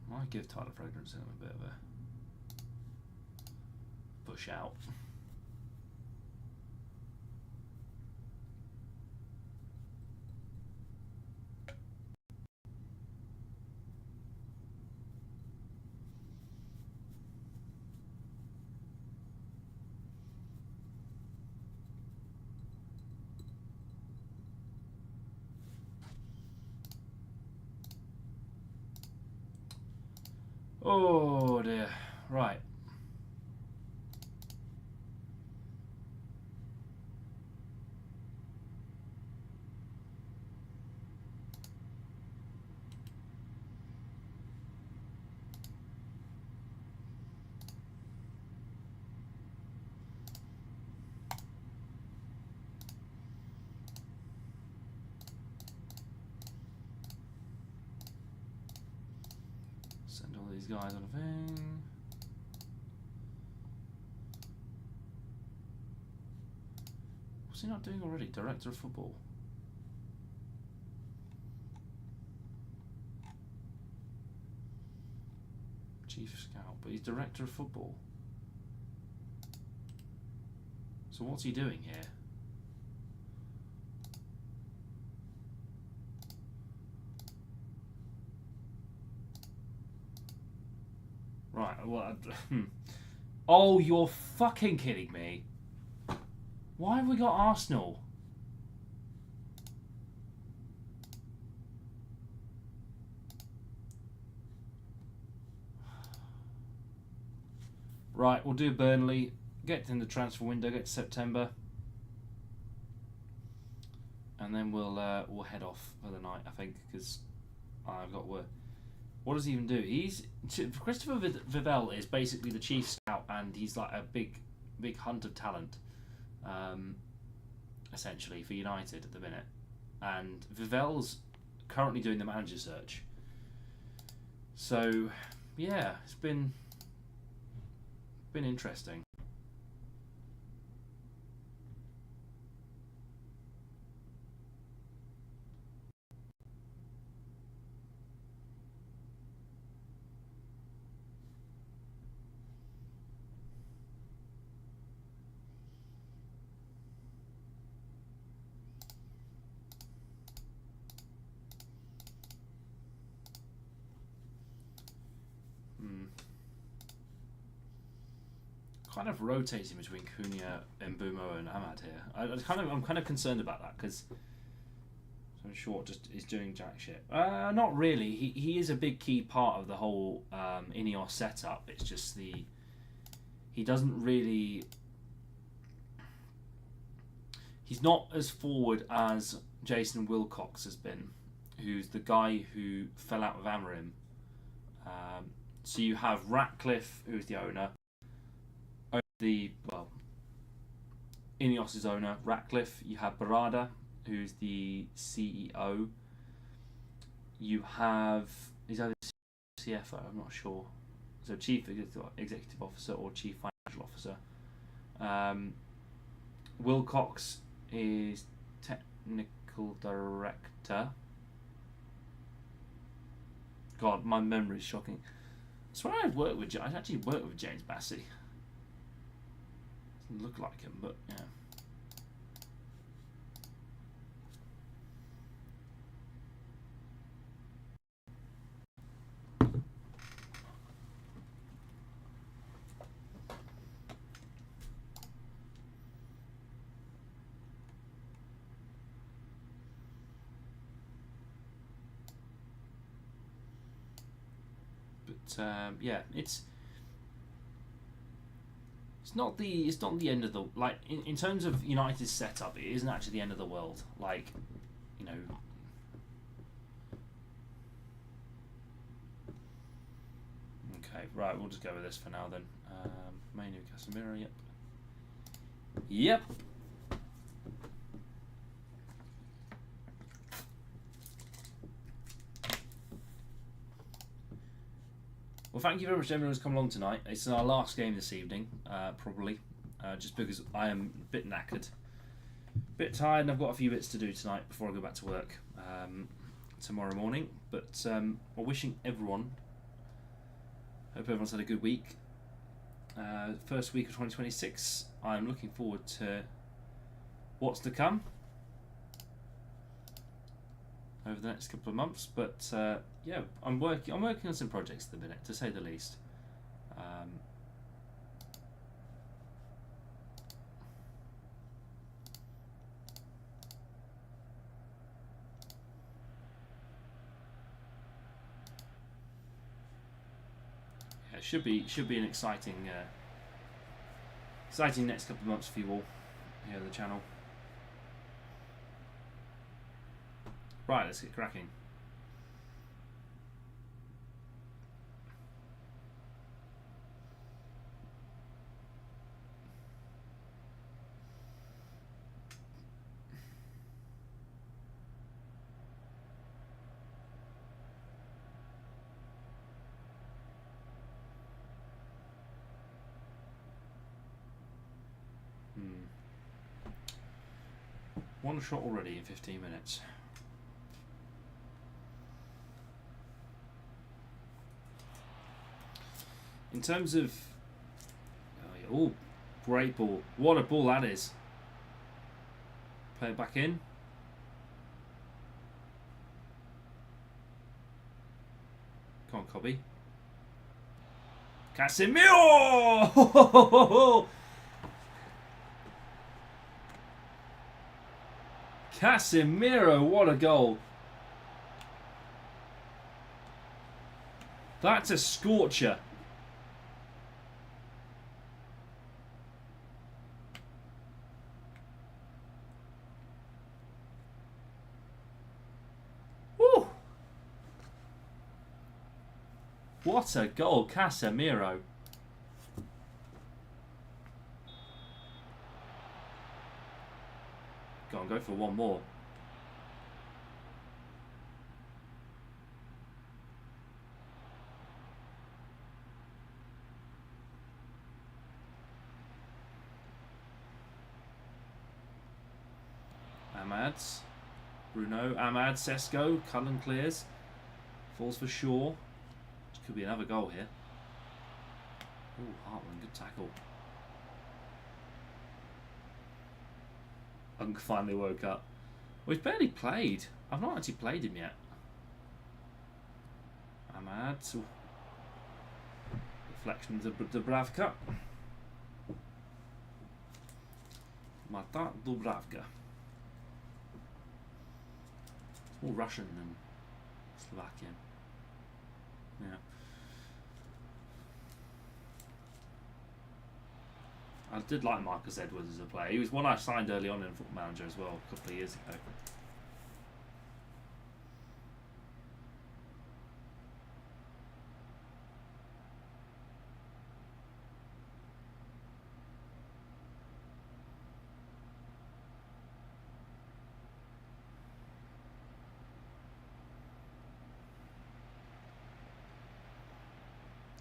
Might give Tyler Fragrance in a bit of a push out. Oh dear. Right. Send all these guys on a thing. What's he not doing already? Director of football. Chief scout, but he's director of football. So what's he doing here? Right, well, oh, you're fucking kidding me. Why have we got Arsenal? Right, we'll do Burnley. Get in the transfer window, get to September. And then we'll head off for the night, I think, because I've got work. What does he even do? Christopher Vivell is basically the chief scout, and he's like a big hunt of talent, essentially for United at the minute. And Vivell's currently doing the manager search. So, yeah, it's been interesting. Kind of rotating between Cunha, Mbumo, and Ahmad here. I'm kind of concerned about that because so Short just is doing jack shit. Not really. He is a big key part of the whole Ineos setup. It's just he doesn't really. He's not as forward as Jason Wilcox has been, who's the guy who fell out with Amorim. So you have Ratcliffe, who's the owner. Ineos' owner, Ratcliffe. You have Barada, who's the CEO. You have his other CFO, I'm not sure. So Chief Executive Officer or Chief Financial Officer. Wilcox is Technical Director. God, my memory is shocking. I swear I actually worked with James Bassey. Doesn't look like him, but yeah. But yeah, it's not the end of the in terms of United's setup. It isn't actually the end of the world. Like, you know, Okay, right, we'll just go with this for now then. Manu Casemiro, yep. Yep. Well, thank you very much to everyone who's come along tonight. It's our last game this evening, probably, just because I am a bit knackered. A bit tired, and I've got a few bits to do tonight before I go back to work tomorrow morning. But I'm wishing everyone, hope everyone's had a good week. First week of 2026. I'm looking forward to what's to come over the next couple of months. But yeah, I'm working on some projects at the minute, to say the least. Should be an exciting next couple of months for you all here on the channel. Right, let's get cracking. One shot already in 15 minutes. In terms of... Oh, great ball. What a ball that is. Play it back in. Come on, Cobby. Casemiro! Casemiro, what a goal. That's a scorcher. Woo! What a goal, Casemiro. Go for one more. Ahmad's. Bruno, Ahmad, Sesko, Cullen clears. Falls for Shaw. This could be another goal here. Oh, Hartman, good tackle. Unk finally woke up. Well, he's barely played. I've not actually played him yet. Ahmad. Reflections of Dubravka. Mata Dubravka. It's more Russian than Slovakian. Yeah. I did like Marcus Edwards as a player. He was one I signed early on in Football Manager as well, a couple of years ago.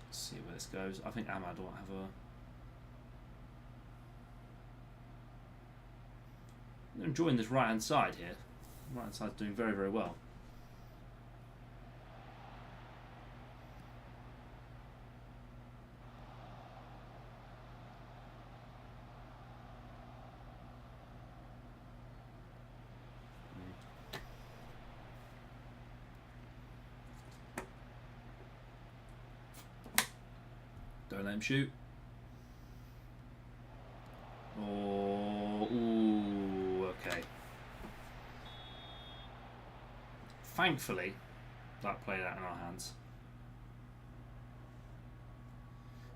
Let's see where this goes. I think Ahmad will have a... I'm enjoying this right hand side here. Right hand side's doing very, very well. Don't let him shoot. Oh, ooh, okay. Thankfully, that played out in our hands.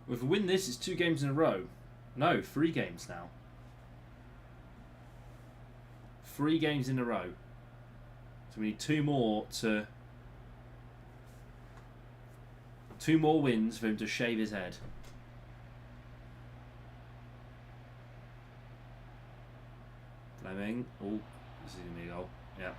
If we win this, it's 2 games in a row. No, 3 games now. 3 games in a row. So we need 2 more to 2 more wins for him to shave his head. Fleming. Oh, this is going to be a goal. Yeah.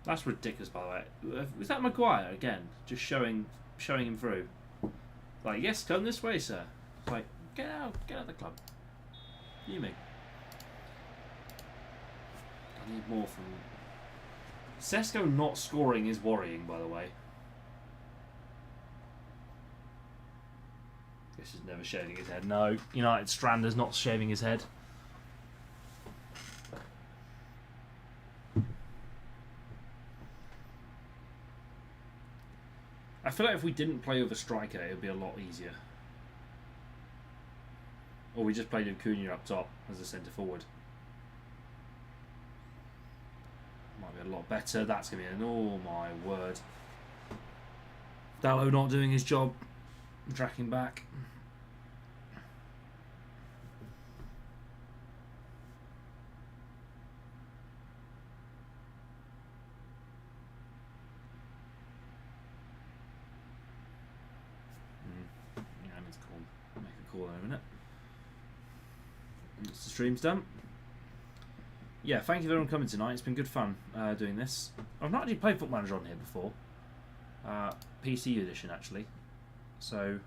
That's ridiculous, by the way. Was that Maguire again? Just showing him through. Like, yes, come this way, sir. It's like, get out of the club. You me. I need more from. Sesko not scoring is worrying, by the way. This is never shaving his head. No, United Strander's not shaving his head. I feel like if we didn't play with a striker, it would be a lot easier. Or we just played with Cunha up top as a centre forward. Might be a lot better. That's going to be an... Oh my word. Dallo not doing his job. Tracking back. Make a call in a minute. Once the stream's done. Yeah, thank you for everyone coming tonight. It's been good fun doing this. I've not actually played Foot Manager on here before. PC edition, actually. So...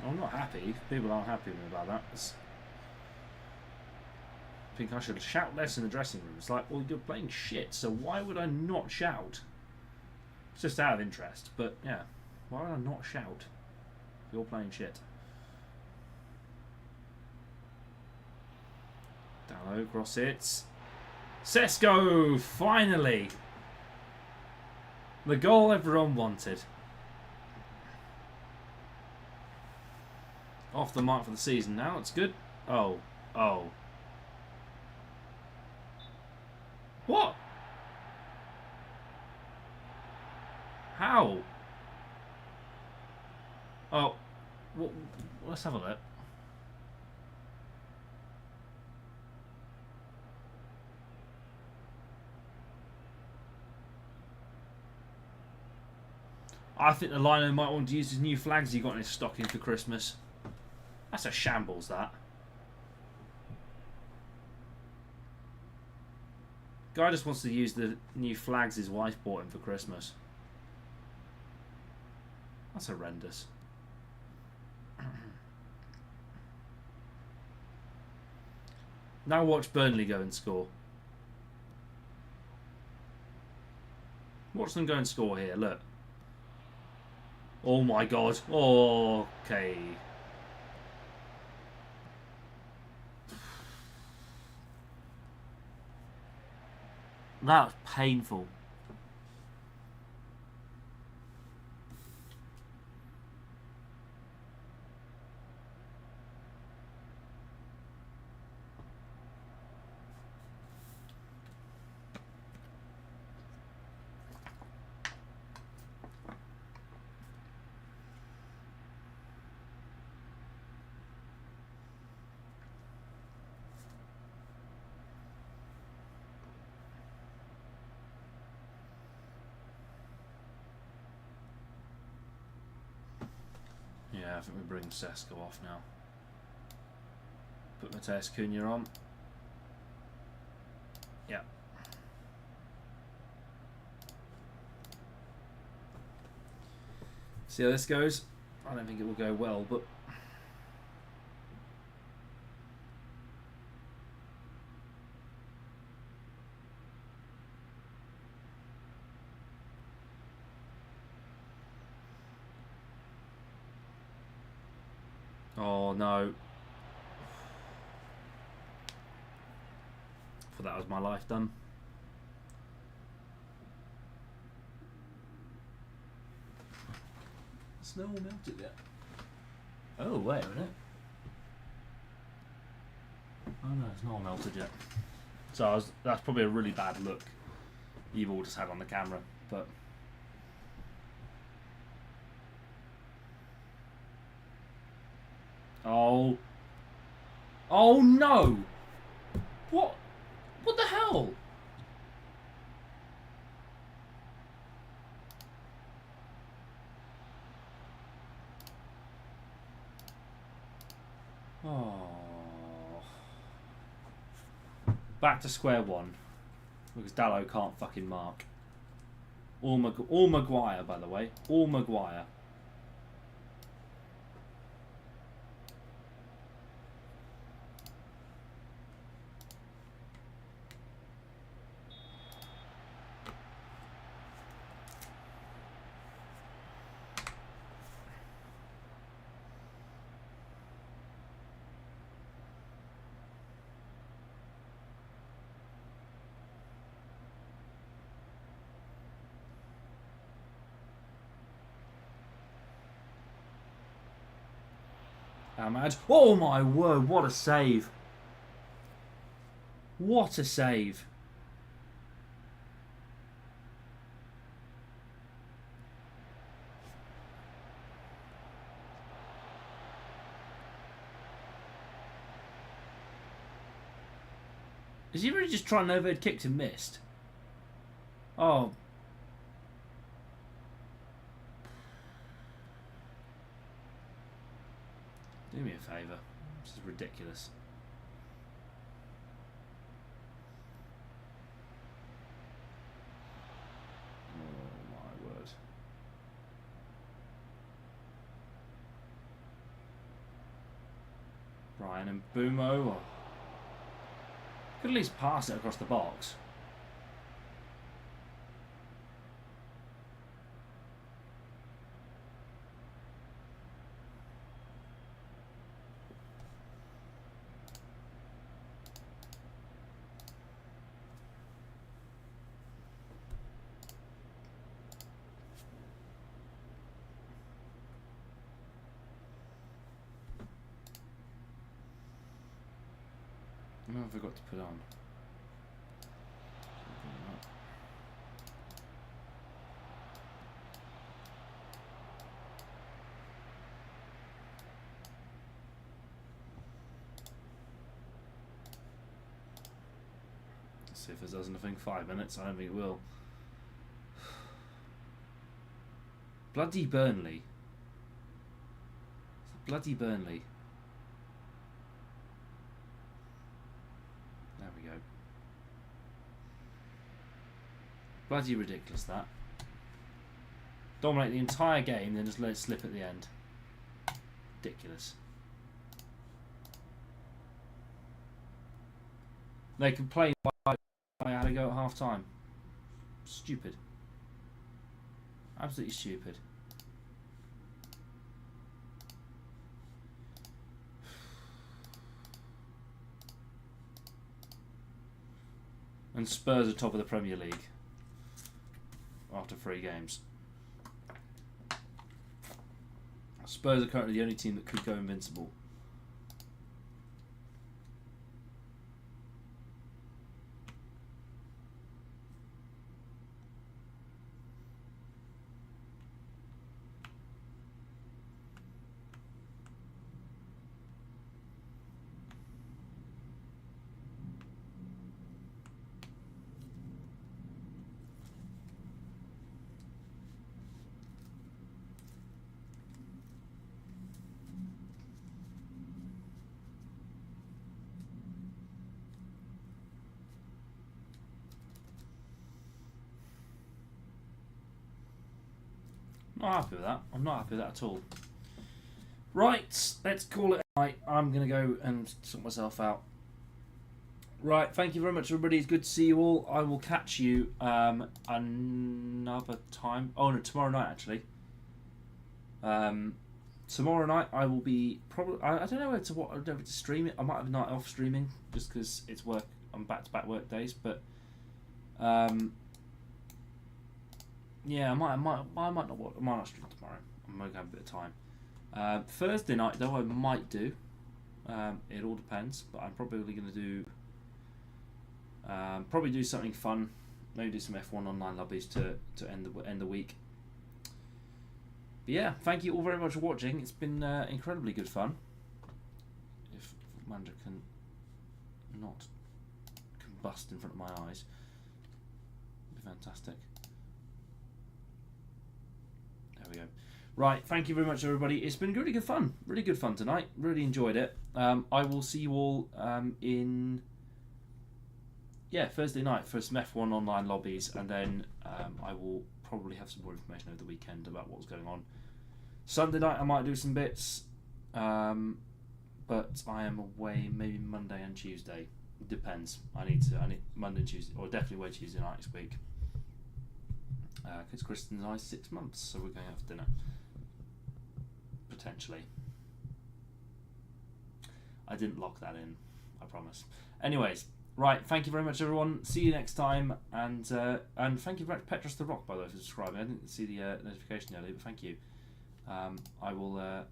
I'm not happy. People aren't happy with me about that. I think I should shout less in the dressing room. It's like, well, you're playing shit, so why would I not shout? It's just out of interest, but yeah. Why would I not shout if you're playing shit? Dallo, cross it. Sesko, finally! The goal everyone wanted. Off the mark for the season now, it's good. Oh. What? How? Oh. Well, let's have a look. I think the lino might want to use his new flags he got in his stocking for Christmas. That's a shambles, that. Guy just wants to use the new flags his wife bought him for Christmas. That's horrendous. Now watch Burnley go and score. Watch them go and score here, look. Oh my god. Okay. That was painful. Yeah, I think we bring Sesko off now. Put Mateus Cunha on. Yeah. See how this goes? I don't think it will go well, but... Oh no. Thought that was my life done. Snow all melted yet? Oh, wait a minute. Oh no, it's not all melted yet. So that's probably a really bad look you've all just had on the camera, but... Oh. Oh no! What? What the hell? Oh. Back to square one. Because Dallo can't fucking mark. All Maguire, by the way. All Maguire. Ahmad. Oh my word, what a save. What a save. Is he really just trying an overhead kick to missed? Oh. Do me a favour. This is ridiculous. Oh my word. Brian and Bumo. Could at least pass it across the box. What have I got to put on? Let's see if it does anything. 5 minutes. I don't think it will. Bloody Burnley. Bloody Burnley. There we go. Bloody ridiculous that. Dominate the entire game, then just let it slip at the end. Ridiculous. They complain why I had to go at half time. Stupid. Absolutely stupid. And Spurs are top of the Premier League after 3 games. Spurs are currently the only team that could go invincible. Not happy with that. I'm not happy with that at all. Right, let's call it a night. I'm going to go and sort myself out. Right, thank you very much, everybody. It's good to see you all. I will catch you another time. Oh, no, tomorrow night, actually. Tomorrow night, I will be probably... I don't know where to what. I don't know where to stream it. I might have a night off streaming, just because it's work. I'm back-to-back work days, but... yeah, I might not stream tomorrow. I'm going to have a bit of time. Thursday night, though, I might do. It all depends, but I'm probably going to do probably do something fun. Maybe do some F1 online lobbies to end the week. But yeah, thank you all very much for watching. It's been incredibly good fun. If Manager can not combust in front of my eyes, it'd be fantastic. There we go. Right, thank you very much, everybody. It's been really good fun. Really good fun tonight. Really enjoyed it. I will see you all in Thursday night for some F1 online lobbies, and then I will probably have some more information over the weekend about what's going on. Sunday night I might do some bits, but I am away maybe Monday and Tuesday. Depends. I need Monday and Tuesday, or definitely away Tuesday night next week. Because Kristen and I 6 months, so we're going to have dinner. Potentially. I didn't lock that in, I promise. Anyways, right, thank you very much, everyone. See you next time, and thank you very much, Petrus the Rock, by the way, for subscribing. I didn't see the notification earlier, but thank you. I will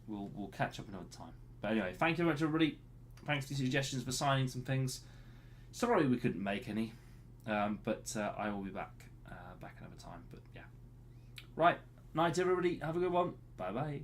we'll catch up another time. But anyway, thank you very much, everybody. Thanks for your suggestions for signing some things. Sorry we couldn't make any, but I will be back another time. But yeah, right. Night, everybody. Have a good one. Bye bye.